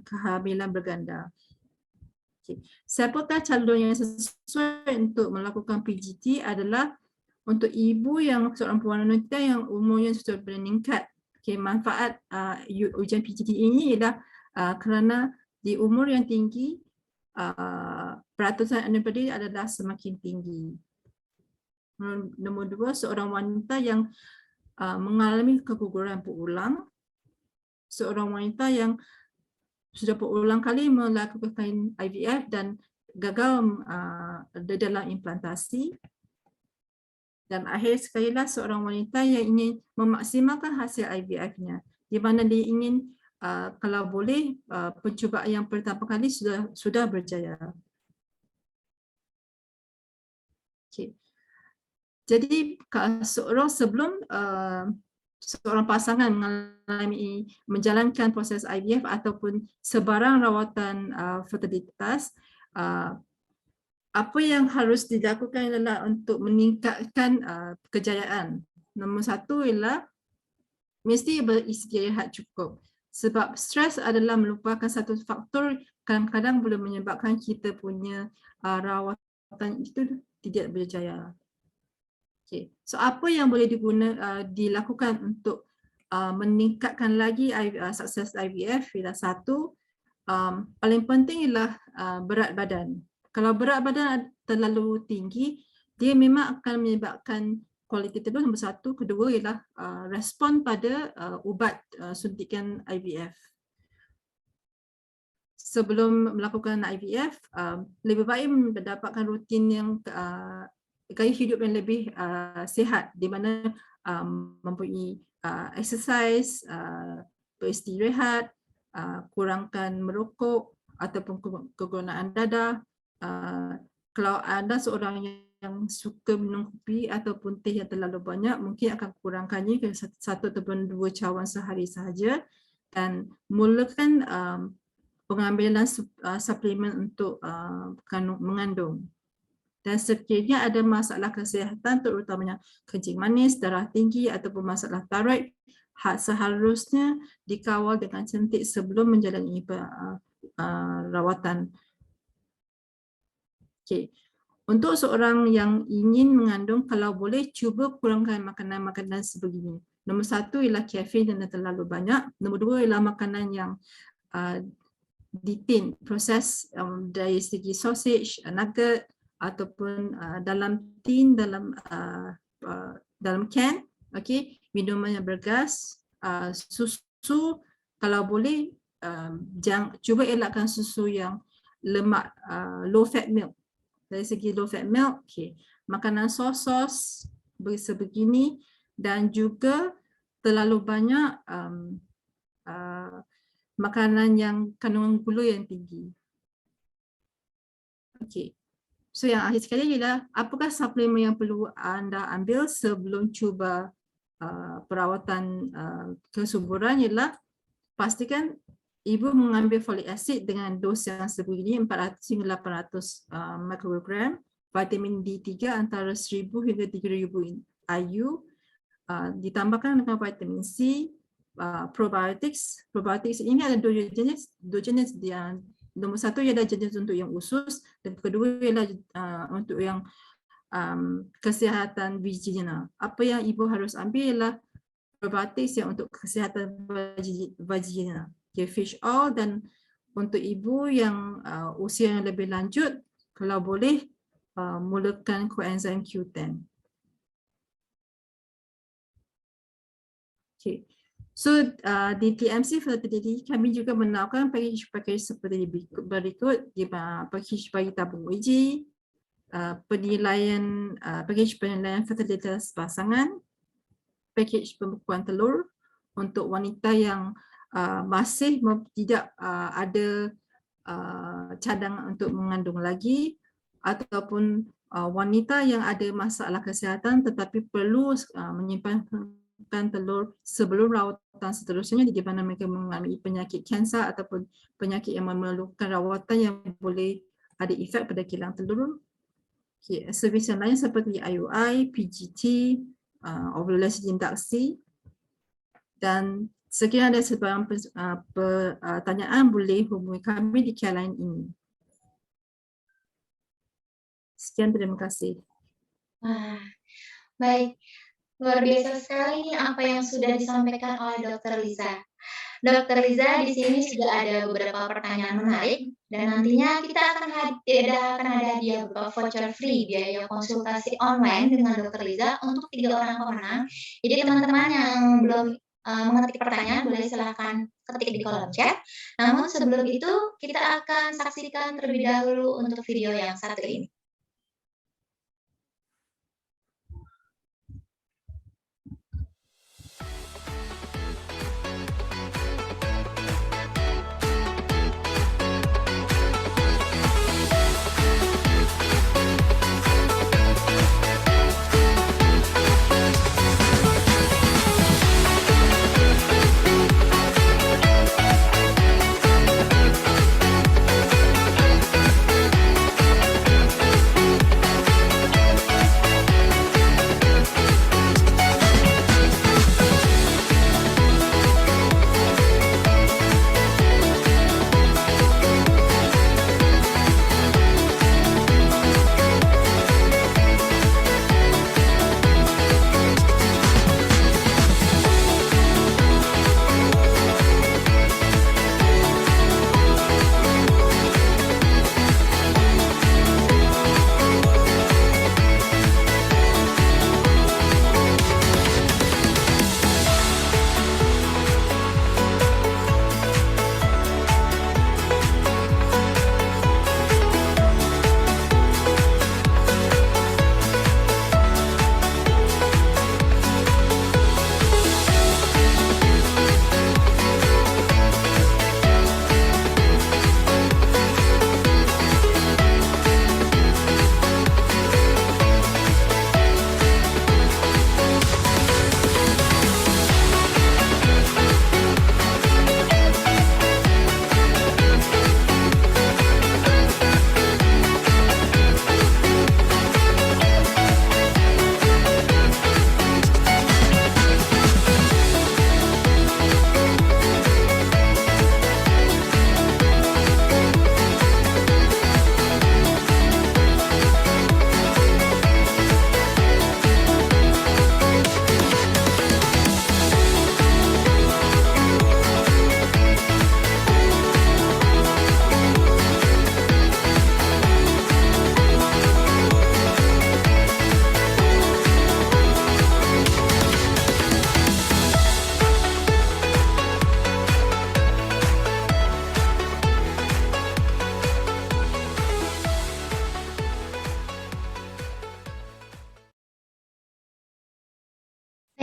kehamilan berganda. Siapakah calon yang sesuai untuk melakukan PGT adalah untuk ibu yang seorang wanita yang umurnya sudah meningkat. Manfaat ujian PGT ini ialah kerana di umur yang tinggi, peratusan antibody adalah semakin tinggi. Nombor 2, seorang wanita yang mengalami keguguran berulang, seorang wanita yang sudah berulang kali melakukan IVF dan gagal dalam implantasi. Dan akhir sekali lah seorang wanita yang ingin memaksimalkan hasil IVF-nya, di mana dia ingin kalau boleh percubaan yang pertama kali sudah berjaya. Jadi sebelum seorang pasangan menjalankan proses IVF ataupun sebarang rawatan fertilitas, apa yang harus dilakukan adalah untuk meningkatkan kejayaan. Nombor 1 ialah mesti beristirahat cukup. Sebab stres adalah merupakan satu faktor kadang-kadang boleh menyebabkan kita punya rawatan itu tidak berjaya. So apa yang boleh dilakukan untuk meningkatkan lagi sukses IVF ialah 1, paling penting ialah berat badan. Kalau berat badan terlalu tinggi, dia memang akan menyebabkan kualiti telur. Nombor 1, kedua ialah respon pada ubat suntikan IVF. Sebelum melakukan IVF, lebih baik mendapatkan rutin yang gaya hidup yang lebih sihat, di mana mempunyai exercise, beristirahat, kurangkan merokok ataupun kegunaan dadah. Kalau anda seorang yang suka minum kopi ataupun teh yang terlalu banyak, mungkin akan kurangkannya ke 1 ataupun 2 cawan sehari sahaja, dan mulakan pengambilan suplemen untuk mengandung. Dan sekiranya ada masalah kesihatan, terutamanya kencing manis, darah tinggi ataupun masalah tiroid, seharusnya dikawal dengan cantik sebelum menjalani rawatan. Untuk seorang yang ingin mengandung, kalau boleh cuba kurangkan makanan-makanan sebegini. Nombor 1 ialah kafein yang terlalu banyak. Nombor 2 ialah makanan yang ditin, proses dari segi sausage, nugget, ataupun dalam tin, dalam can, minuman yang bergas, susu, kalau boleh cuba elakkan susu yang lemak, low fat milk. Dari segi low fat milk, makanan sos sebegini, dan juga terlalu banyak makanan yang kandungan gula yang tinggi. So yang akhir sekali ialah apakah suplemen yang perlu anda ambil sebelum cuba perawatan kesuburan ialah pastikan ibu mengambil folic acid dengan dos yang sebegini 400 hingga 800 mikrogram, vitamin D3 antara 1000 hingga 3000 IU, ditambahkan dengan vitamin C, probiotics. Probiotics ini ada dua jenis yang nombor 1 ialah jenis untuk yang usus dan kedua ialah untuk yang kesihatan vagina. Apa yang ibu harus ambil ialah probiotics yang untuk kesihatan vagina, fish oil, dan untuk ibu yang usia yang lebih lanjut, kalau boleh mulakan coenzyme Q10. So di TMC Fertility kami juga menawarkan package seperti berikut, package bagi tabung uji, package penilaian fertilitas pasangan, package pembekuan telur untuk wanita yang masih tidak ada cadangan untuk mengandung lagi, ataupun wanita yang ada masalah kesihatan tetapi perlu menyimpan telur sebelum rawatan seterusnya, di mana mereka mengalami penyakit kanser ataupun penyakit yang memerlukan rawatan yang boleh ada efek pada kilang telur. Servis yang lain seperti IUI, PGT, ovulasi induksi, dan sekiranya ada sebarang pertanyaan boleh hubungi kami di care line ini. Sekian, terima kasih. Wah, baik. Luar biasa sekali nih apa yang sudah disampaikan oleh Dokter Liza. Dokter Liza, di sini sudah ada beberapa pertanyaan menarik dan nantinya kita akan ada hadiah berupa voucher free biaya konsultasi online dengan Dokter Liza untuk 3 orang pemenang. Jadi teman-teman yang belum mengetik pertanyaan boleh silakan ketik di kolom chat. Namun sebelum itu kita akan saksikan terlebih dahulu untuk video yang satu ini.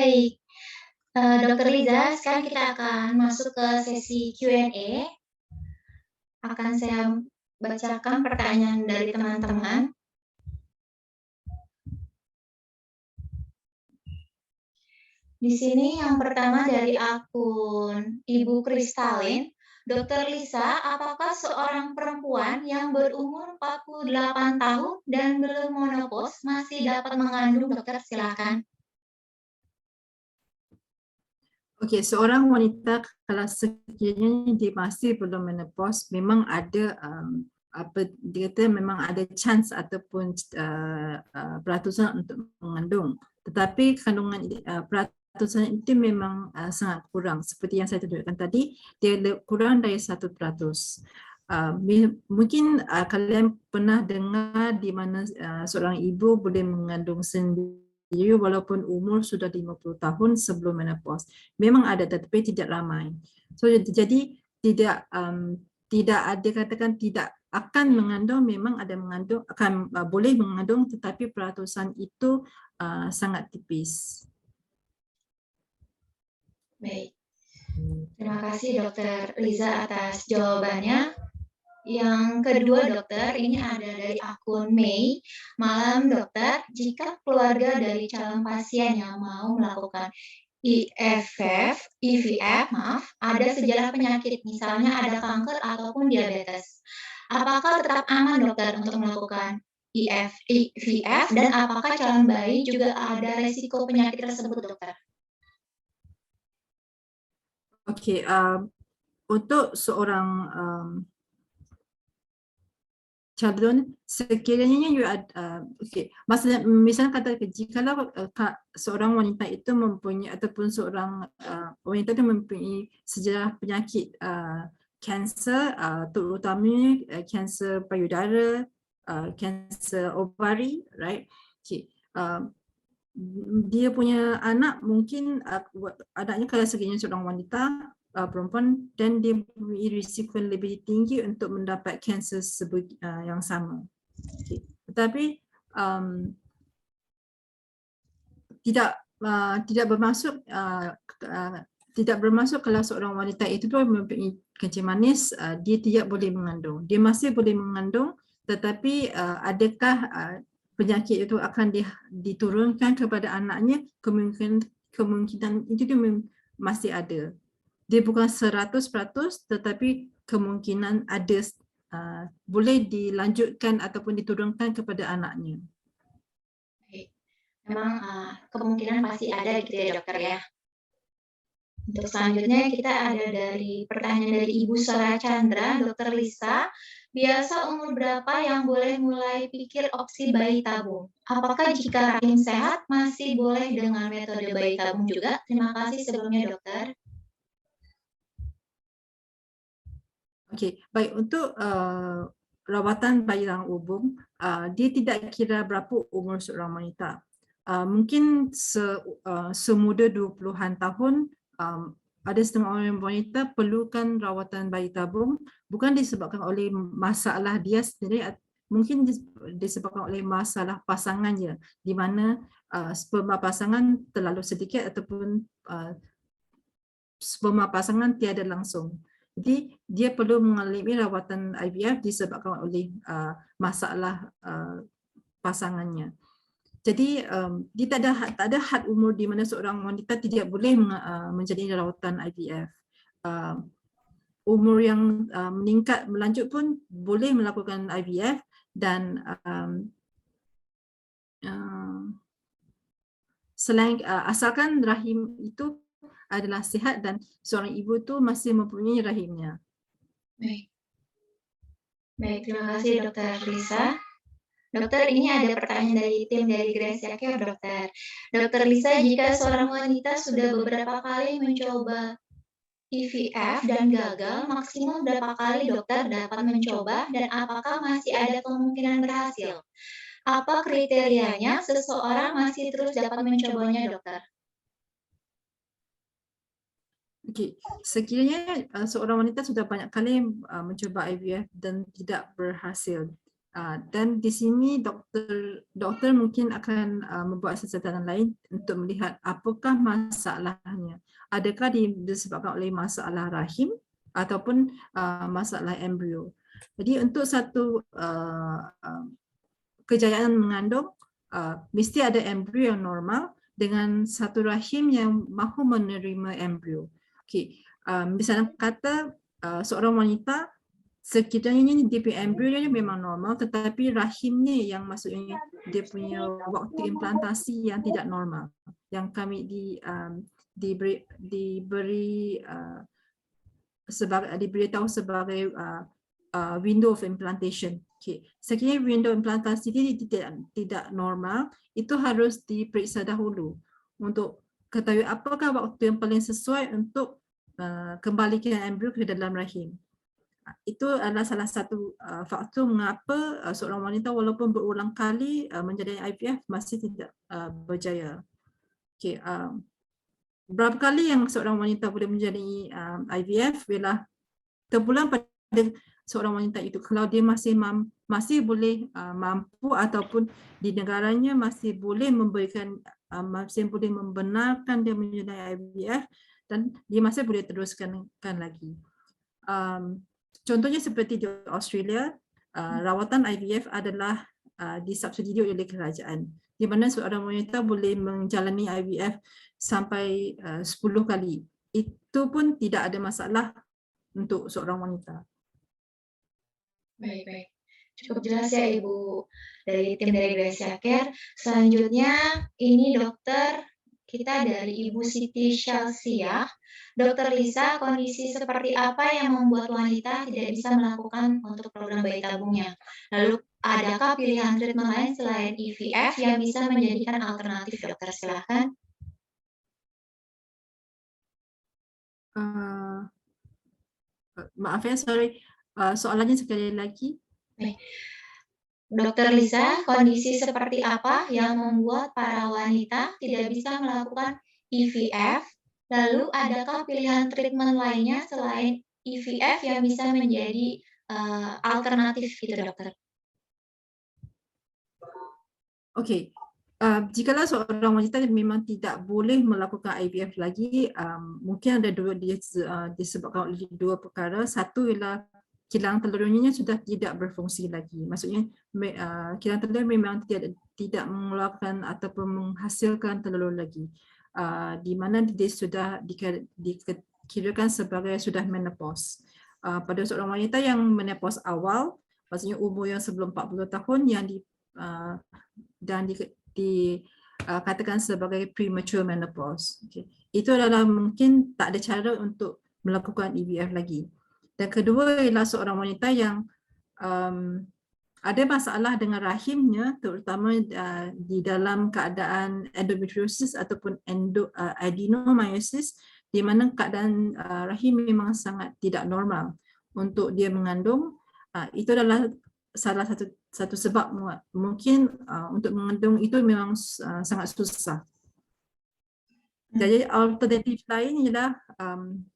Baik, Dokter Liza, sekarang kita akan masuk ke sesi Q&A. Akan saya bacakan pertanyaan dari teman-teman. Di sini yang pertama dari akun Ibu Kristalin. Dokter Lisa, apakah seorang perempuan yang berumur 48 tahun dan belum menopause masih dapat mengandung, dokter? Silakan. Okey, seorang wanita kalau sekiranya dia masih belum menopause, memang ada apa dia kata, memang ada chance ataupun peratusan untuk mengandung. Tetapi kandungan peratusan itu memang sangat kurang. Seperti yang saya tunjukkan tadi, dia kurang dari 1%. Mungkin kalian pernah dengar di mana seorang ibu boleh mengandung sendiri walaupun umur sudah 50 tahun sebelum menopause. Memang ada tetapi tidak ramai. So jadi tidak ada katakan tidak akan mengandung, memang ada mengandung, akan boleh mengandung tetapi peratusan itu sangat tipis. Baik. Terima kasih Dokter Liza atas jawabannya. Yang kedua dokter, ini ada dari akun Mei. Malam dokter, jika keluarga dari calon pasien yang mau melakukan IVF, ada sejarah penyakit, misalnya ada kanker ataupun diabetes. Apakah tetap aman dokter untuk melakukan IVF dan apakah calon bayi juga ada resiko penyakit tersebut, dokter? Okey, untuk seorang calon sekiranya you ada, maksudnya misalnya kata jikalau seorang wanita itu mempunyai ataupun seorang wanita itu mempunyai sejarah penyakit kanser, terutamanya kanser payudara, kanser ovari, right? Dia punya anak mungkin anaknya kalau sekiranya seorang wanita perempuan dan dia mempunyai risiko lebih tinggi untuk mendapat kanser yang sama. Tetapi tidak bermaksud kalau seorang wanita itu mempunyai kencing manis dia tidak boleh mengandung. Dia masih boleh mengandung, tetapi adakah penyakit itu akan diturunkan kepada anaknya? Kemungkinan itu masih ada. Dia bukan 100%, tetapi kemungkinan ada, boleh dilanjutkan ataupun diturunkan kepada anaknya. Memang kemungkinan pasti ada gitu ya dokter ya. Untuk selanjutnya kita ada dari pertanyaan dari Ibu Sarah Chandra, Dokter Lisa. Biasa umur berapa yang boleh mulai pikir opsi bayi tabung? Apakah jika rahim sehat masih boleh dengan metode bayi tabung juga? Terima kasih sebelumnya dokter. Okey, baik, untuk rawatan bayi dalam ubung, dia tidak kira berapa umur seorang wanita. Mungkin semuda 20-an tahun, ada setengah orang wanita perlukan rawatan bayi tabung bukan disebabkan oleh masalah dia sendiri, mungkin disebabkan oleh masalah pasangannya, di mana sperma pasangan terlalu sedikit ataupun sperma pasangan tiada langsung. Jadi dia perlu mengalami rawatan IVF disebabkan oleh masalah pasangannya. Jadi dia tak ada had umur di mana seorang wanita tidak boleh menjalani rawatan IVF. Umur yang meningkat melanjut pun boleh melakukan IVF dan selain asalkan rahim itu adalah sihat dan seorang ibu tu masih mempunyai rahimnya. Baik, terima kasih Dokter Lisa. Dokter, ini ada pertanyaan dari tim dari Gracia Care, dokter. Dokter Lisa, jika seorang wanita sudah beberapa kali mencoba IVF dan gagal, maksimal berapa kali dokter dapat mencoba dan apakah masih ada kemungkinan berhasil? Apa kriterianya seseorang masih terus dapat mencobanya, dokter? Okey, sekiranya seorang wanita sudah banyak kali mencuba IVF dan tidak berhasil, dan di sini doktor mungkin akan membuat sesuatu lain untuk melihat apakah masalahnya. Adakah disebabkan oleh masalah rahim ataupun masalah embrio. Jadi untuk satu kejayaan mengandung, mesti ada embrio yang normal dengan satu rahim yang mahu menerima embrio. Okey, misalnya kata seorang wanita sekiranya dia punya embrio dia memang normal, tetapi rahimnya yang maksudnya dia punya waktu implantasi yang tidak normal, yang kami diberitahu sebagai window of implantation. Okay. Sekiranya window implantasi dia tidak normal, itu harus diperiksa dahulu untuk ketahui apakah waktu yang paling sesuai untuk kembalikan embrio ke dalam rahim. Itu adalah salah satu faktor mengapa seorang wanita walaupun berulang kali menjalani IVF masih tidak berjaya. Okay, berapa kali yang seorang wanita boleh menjalani IVF bila terpulang pada seorang wanita itu, kalau dia masih boleh mampu ataupun di negaranya masih boleh masih boleh membenarkan dia menjalani IVF dan dia masih boleh teruskan lagi. Contohnya seperti di Australia, rawatan IVF adalah disubsidi oleh kerajaan, di mana seorang wanita boleh menjalani IVF sampai 10 kali. Itu pun tidak ada masalah untuk seorang wanita. Baik. Cukup jelas ya Ibu dari tim dari Gracia Care. Selanjutnya ini dokter, kita dari Ibu Siti Syalsiah. Dokter Lisa, kondisi seperti apa yang membuat wanita tidak bisa melakukan untuk program bayi tabungnya? Lalu, adakah pilihan treatment lain selain IVF yang bisa menjadikan alternatif, dokter? Silahkan. Maaf ya, sorry. Soalannya sekali lagi. Dokter Lisa, kondisi seperti apa yang membuat para wanita tidak bisa melakukan IVF? Lalu, adakah pilihan treatment lainnya selain IVF yang bisa menjadi alternatif gitu, dokter? Okey. Jikalau seorang wanita memang tidak boleh melakukan IVF lagi, mungkin ada disebabkan oleh dua perkara. Satu ialah kilang telurnya sudah tidak berfungsi lagi. Maksudnya kilang telur memang tidak mengeluarkan ataupun menghasilkan telur lagi. Di mana dia sudah dikirakan sebagai sudah menopause. Pada seorang wanita yang menopause awal, maksudnya umur yang sebelum 40 tahun yang dikatakan sebagai premature menopause. Okay. Itu adalah mungkin tak ada cara untuk melakukan IVF lagi. Dan kedua ialah seorang wanita yang ada masalah dengan rahimnya, terutama di dalam keadaan endometriosis ataupun adenomyosis, di mana keadaan rahim memang sangat tidak normal untuk dia mengandung. Itu adalah salah satu sebab mungkin untuk mengandung itu memang sangat susah. Jadi alternatif lain ialah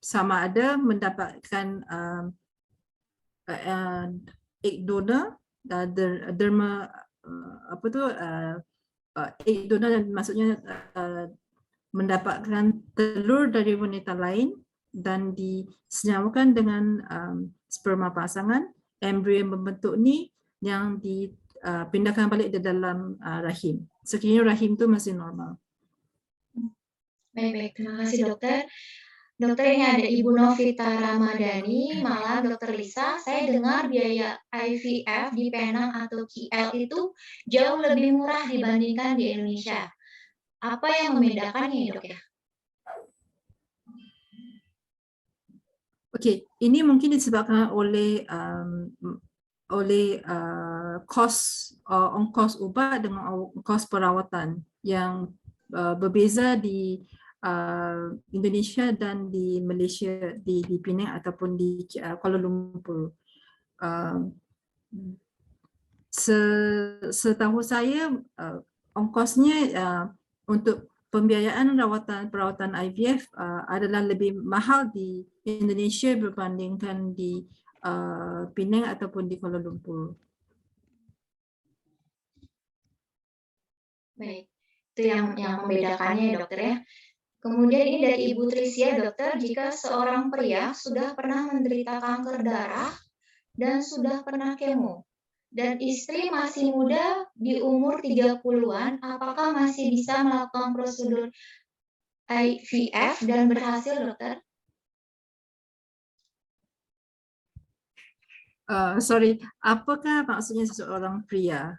sama ada mendapatkan egg donor, derma egg donor, maksudnya mendapatkan telur dari wanita lain dan disenyawakan dengan sperma pasangan. Embrio yang membentuk ni yang dipindahkan balik di dalam rahim. Sekiranya rahim itu masih normal. Baik, terima kasih, dokter. Dokter, ini ada Ibu Novita Ramadhani. Malam, Dokter Lisa. Saya dengar biaya IVF di Penang atau KL itu jauh lebih murah dibandingkan di Indonesia. Apa yang membedakannya, dok ya? Okey, ini mungkin disebabkan oleh ongkos ubat dengan ongkos perawatan yang berbeza di Indonesia dan di Malaysia, di Penang ataupun di Kuala Lumpur. Setahu saya ongkosnya untuk pembiayaan perawatan IVF adalah lebih mahal di Indonesia berbandingkan di Penang ataupun di Kuala Lumpur. Baik, itu yang membedakannya ya, dokter ya. Kemudian ini dari Ibu Trisia, dokter, jika seorang pria sudah pernah menderita kanker darah dan sudah pernah kemo, dan istri masih muda di umur 30-an, apakah masih bisa melakukan prosedur IVF dan berhasil, dokter? Sorry, apakah maksudnya seseorang pria?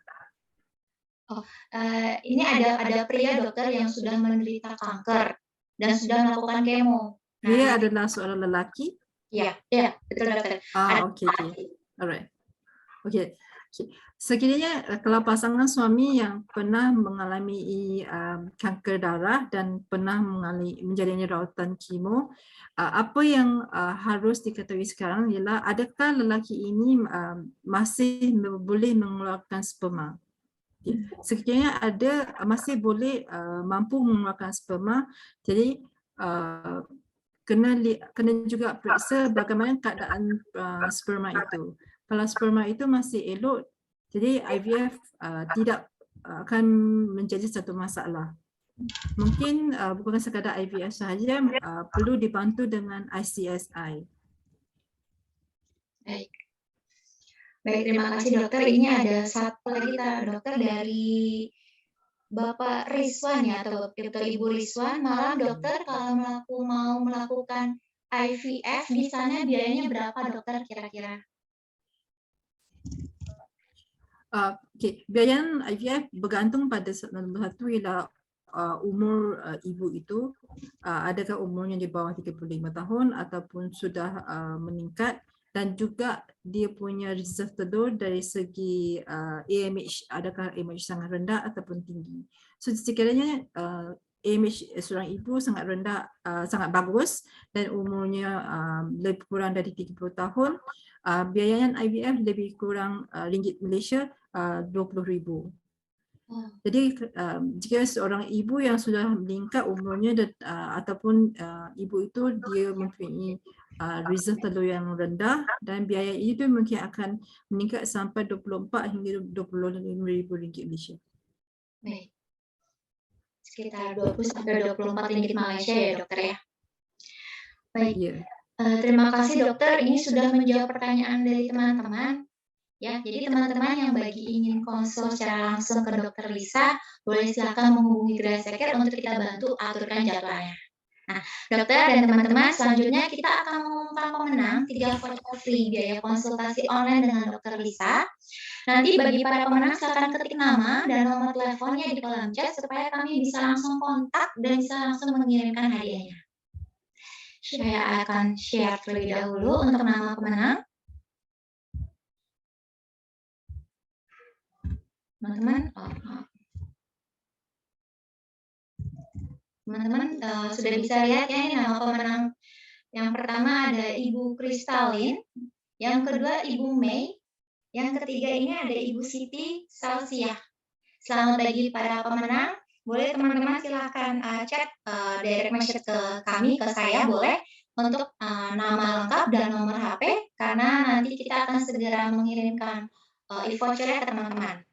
Ini ada pria, dokter, yang sudah menderita kanker dan sudah melakukan kemo. Dia adalah seorang lelaki? Iya, betul, dokter. Okey. Alright. Okey. Sekiranya kalau pasangan suami yang pernah mengalami kanker darah dan pernah menjalani rawatan kemo, apa yang harus diketahui sekarang ialah adakah lelaki ini masih boleh mengeluarkan sperma. Sekiranya masih boleh mampu mengeluarkan sperma, jadi kena juga periksa bagaimana keadaan sperma itu. Kalau sperma itu masih elok, jadi IVF tidak akan menjadi satu masalah. Mungkin bukan sekadar IVF sahaja, perlu dibantu dengan ICSI. Baik, terima kasih, dokter. Ini ada satu lagi, dokter, dari Bapak Rizwan ya, atau Ibu Rizwan. Malam, dokter, kalau mau melakukan IVF di sana biayanya berapa, dokter, kira-kira? Biaya IVF bergantung pada satu ialah umur ibu itu, adakah umurnya di bawah 35 tahun ataupun sudah meningkat, dan juga dia punya reserve telur dari segi AMH, adakah AMH sangat rendah ataupun tinggi. So sekiranya AMH seorang ibu sangat rendah, sangat bagus dan umurnya lebih kurang dari 30 tahun, biayanya IVF lebih kurang ringgit Malaysia 20,000. Jadi jika seorang ibu yang sudah meningkat umurnya dan, ataupun ibu itu dia mempunyai reserve telur yang rendah, dan biaya itu mungkin akan meningkat sampai 24 hingga 25,000 ringgit Malaysia. Baik. Sekitar 20 sampai 24 ringgit Malaysia ya dokter ya. Baik. Ya. Terima kasih dokter, ini sudah menjawab pertanyaan dari teman-teman. Ya, jadi teman-teman yang bagi ingin konsul secara langsung ke Dokter Lisa, boleh silakan menghubungi Gracia Care untuk kita bantu aturkan jadwalnya. Nah, dokter dan teman-teman, selanjutnya kita akan mengumumkan pemenang 3 voucher free biaya konsultasi online dengan Dokter Lisa. Nanti bagi para pemenang silakan ketik nama dan nomor teleponnya di kolom chat supaya kami bisa langsung kontak dan bisa langsung mengirimkan hadiahnya. Saya akan share terlebih dahulu untuk nama pemenang. Teman-teman sudah bisa lihat ya ini nama pemenang. Yang pertama ada Ibu Kristalin, yang kedua Ibu Mei, yang ketiga ini ada Ibu Siti Salsia. Selamat bagi para pemenang. Boleh teman-teman silahkan chat direct message ke kami, ke saya boleh, untuk nama lengkap dan nomor HP, karena nanti kita akan segera mengirimkan e-voucher ke teman-teman.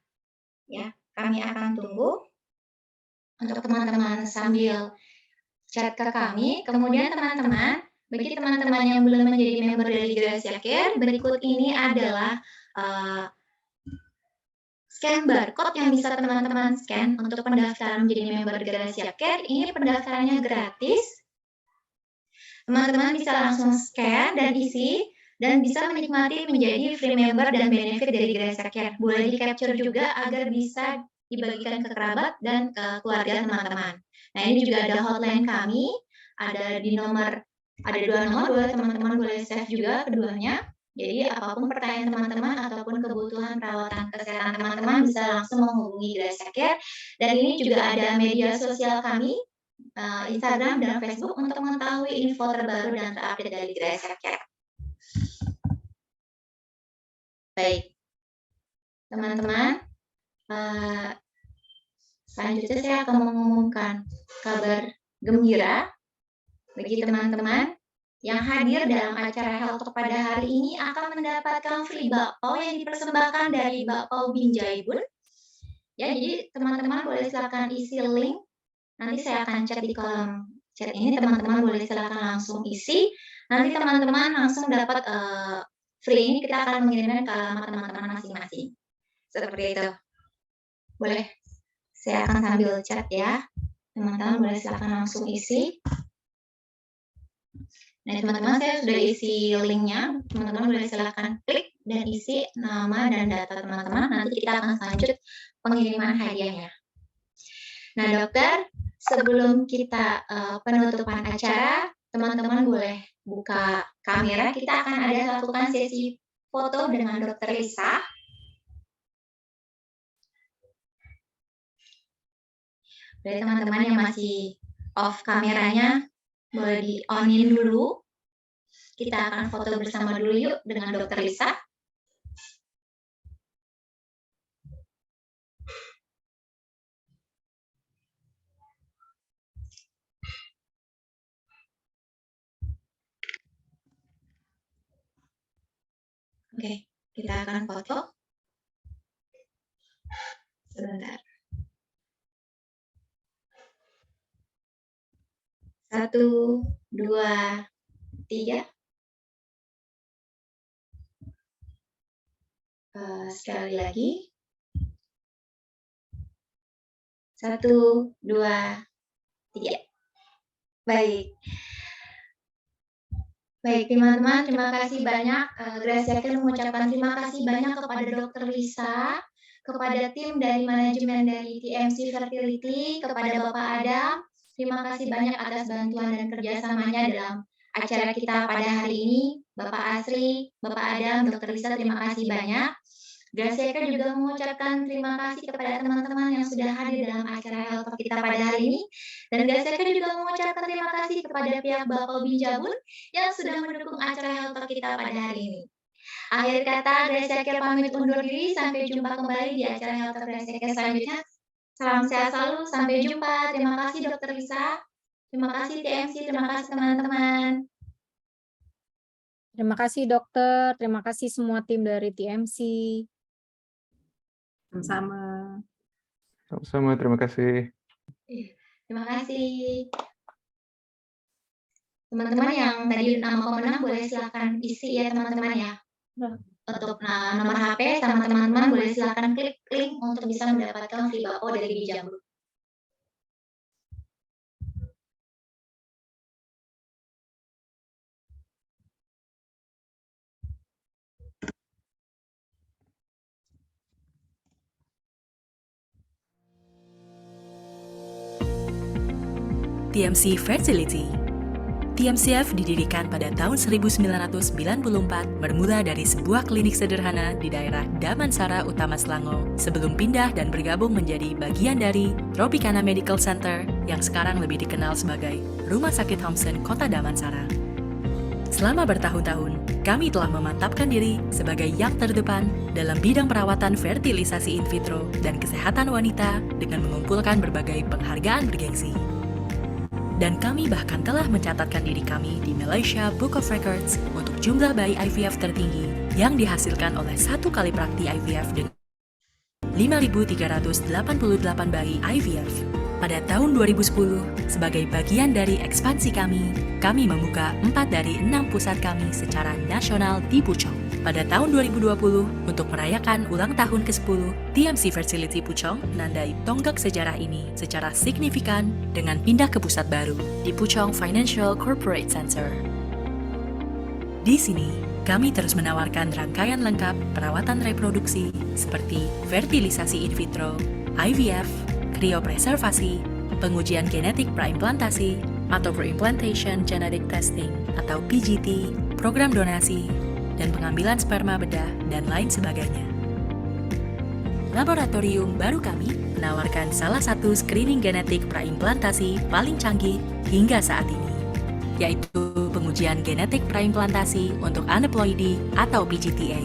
Ya. Kami akan tunggu untuk teman-teman sambil chat ke kami. Kemudian teman-teman, bagi teman-teman yang belum menjadi member dari Gracia Care, berikut ini adalah scan barcode yang bisa teman-teman scan untuk pendaftaran menjadi member Gracia Care. Ini pendaftarannya gratis. Teman-teman bisa langsung scan dan isi, dan bisa menikmati menjadi free member dan benefit dari Gracia Care. Boleh di-capture juga agar bisa dibagikan ke kerabat dan ke keluarga teman-teman. Nah, ini juga ada hotline kami, ada di nomor, ada 2 nomor, boleh teman-teman boleh save juga keduanya. Jadi apapun pertanyaan teman-teman ataupun kebutuhan perawatan kesehatan teman-teman bisa langsung menghubungi Gracia Care. Dan ini juga ada media sosial kami, Instagram dan Facebook untuk mengetahui info terbaru dan terupdate dari Gracia Care. Baik, teman-teman, selanjutnya saya akan mengumumkan kabar gembira bagi teman-teman yang hadir dalam acara Health Talk pada hari ini akan mendapatkan free bakpao yang dipersembahkan dari Bakpao Binjai Bun. Ya, jadi teman-teman boleh silakan isi link. Nanti saya akan chat di kolom chat ini, teman-teman boleh silakan langsung isi. Nanti teman-teman langsung dapat free ini, kita akan mengirimkan ke alamat teman-teman masing-masing. Seperti itu. Boleh, saya akan sambil chat ya. Teman-teman boleh silakan langsung isi. Nah, teman-teman saya sudah isi linknya. Teman-teman boleh silakan klik dan isi nama dan data teman-teman. Nanti kita akan lanjut pengiriman hadiahnya. Nah, dokter, sebelum kita penutupan acara, teman-teman boleh buka kamera. Kita akan ada lakukan sesi foto dengan Dokter Lisa. Dari teman-teman yang masih off kameranya, boleh di-on-in dulu. Kita akan foto bersama dulu yuk dengan Dokter Lisa. Oke, kita akan foto. Sebentar. 1, 2, 3. Sekali lagi. 1, 2, 3. Baik. Baik, teman-teman, terima kasih banyak. Gracia Care mengucapkan terima kasih banyak kepada Dokter Lisa kepada tim dari manajemen dari TMC Fertility, kepada Bapak Adam, terima kasih banyak atas bantuan dan kerjasamanya dalam acara kita pada hari ini. Bapak Asri, Bapak Adam, Dr. Lisa, terima kasih banyak. Gracia Care juga mengucapkan terima kasih kepada teman-teman yang sudah hadir dalam acara Health Talk kita pada hari ini. Dan Gracia Care juga mengucapkan terima kasih kepada pihak Bapak Binjabun yang sudah mendukung acara Health Talk kita pada hari ini. Akhir kata, Gracia Care pamit undur diri. Sampai jumpa kembali di acara Health Talk Gracia Care selanjutnya. Salam sehat selalu. Sampai jumpa. Terima kasih Dr. Lisa. Terima kasih TMC. Terima kasih teman-teman. Terima kasih dokter, terima kasih semua tim dari TMC. Sama-sama. Sama-sama, terima kasih. Terima kasih. Teman-teman yang tadi nama pemenang boleh silakan isi ya teman-teman ya. Untuk nomor HP sama teman-teman boleh silakan klik link untuk bisa mendapatkan free bako dari Binjabun. TMC Fertility. TMCF didirikan pada tahun 1994 bermula dari sebuah klinik sederhana di daerah Damansara Utama Selangor sebelum pindah dan bergabung menjadi bagian dari Tropicana Medical Center yang sekarang lebih dikenal sebagai Rumah Sakit Thompson Kota Damansara. Selama bertahun-tahun, kami telah memantapkan diri sebagai yang terdepan dalam bidang perawatan fertilisasi in vitro dan kesehatan wanita dengan mengumpulkan berbagai penghargaan bergengsi. Dan kami bahkan telah mencatatkan diri kami di Malaysia Book of Records untuk jumlah bayi IVF tertinggi yang dihasilkan oleh satu kali praktik IVF dengan 5.388 bayi IVF. Pada tahun 2010, sebagai bagian dari ekspansi kami membuka 4 dari 6 pusat kami secara nasional di Puchong. Pada tahun 2020, untuk merayakan ulang tahun ke-10, TMC Fertility Puchong menandai tonggak sejarah ini secara signifikan dengan pindah ke pusat baru di Puchong Financial Corporate Center. Di sini, kami terus menawarkan rangkaian lengkap perawatan reproduksi seperti fertilisasi in vitro, IVF, kriopreservasi, pengujian genetik praimplantasi atau pre-implantation genetic testing atau PGT, program donasi, dan pengambilan sperma bedah, dan lain sebagainya. Laboratorium baru kami menawarkan salah satu screening genetik praimplantasi paling canggih hingga saat ini, yaitu pengujian genetik praimplantasi untuk aneuploidy atau PGT-A.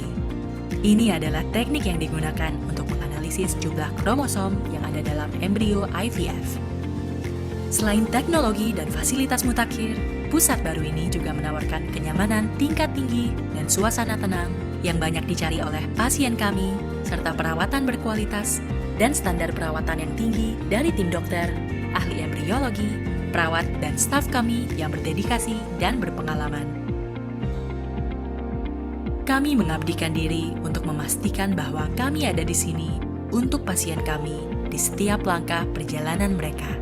Ini adalah teknik yang digunakan untuk menganalisis jumlah kromosom yang ada dalam embrio IVF. Selain teknologi dan fasilitas mutakhir, pusat baru ini juga menawarkan kenyamanan tingkat tinggi dan suasana tenang yang banyak dicari oleh pasien kami, serta perawatan berkualitas dan standar perawatan yang tinggi dari tim dokter, ahli embriologi, perawat, dan staf kami yang berdedikasi dan berpengalaman. Kami mengabdikan diri untuk memastikan bahwa kami ada di sini untuk pasien kami di setiap langkah perjalanan mereka.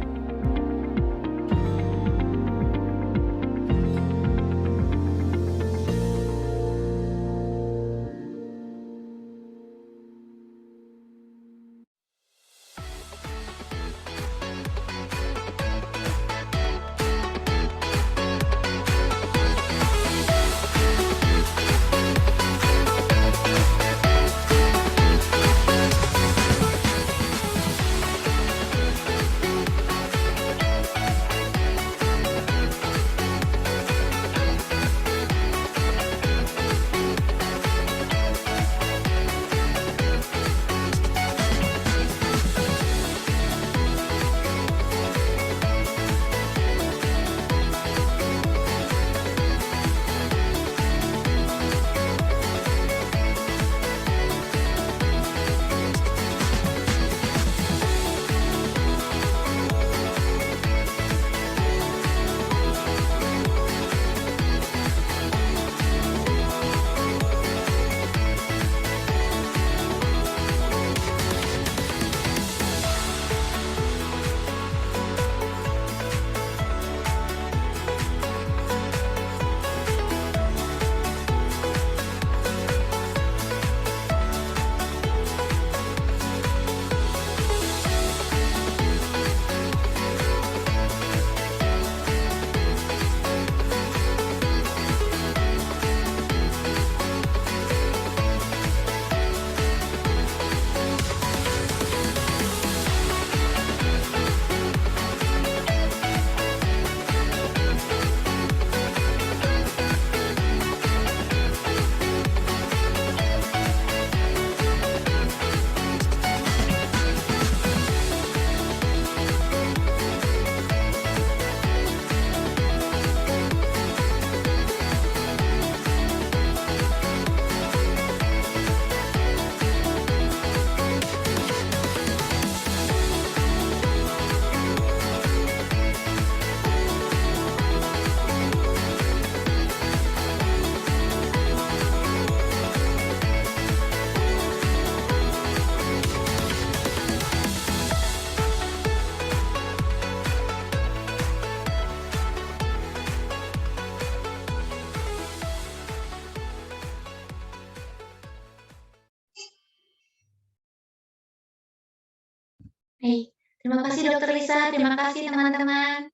Baik, terima kasih Dokter Lisa, terima kasih teman-teman.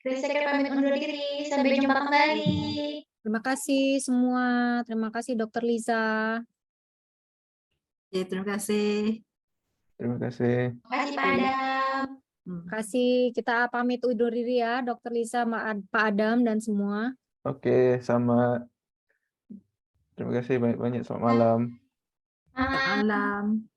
Gracia Care pamit undur diri, sampai jumpa kembali. Terima kasih semua. Terima kasih Dokter Liza. Ya, terima kasih. Terima kasih. Terima kasih Pak Adam. Terima kasih. Kita pamit undur diri ya, Dokter Liza, Pak Adam, dan semua. Oke, sama. Terima kasih banyak-banyak. Selamat malam. Selamat malam. Malam.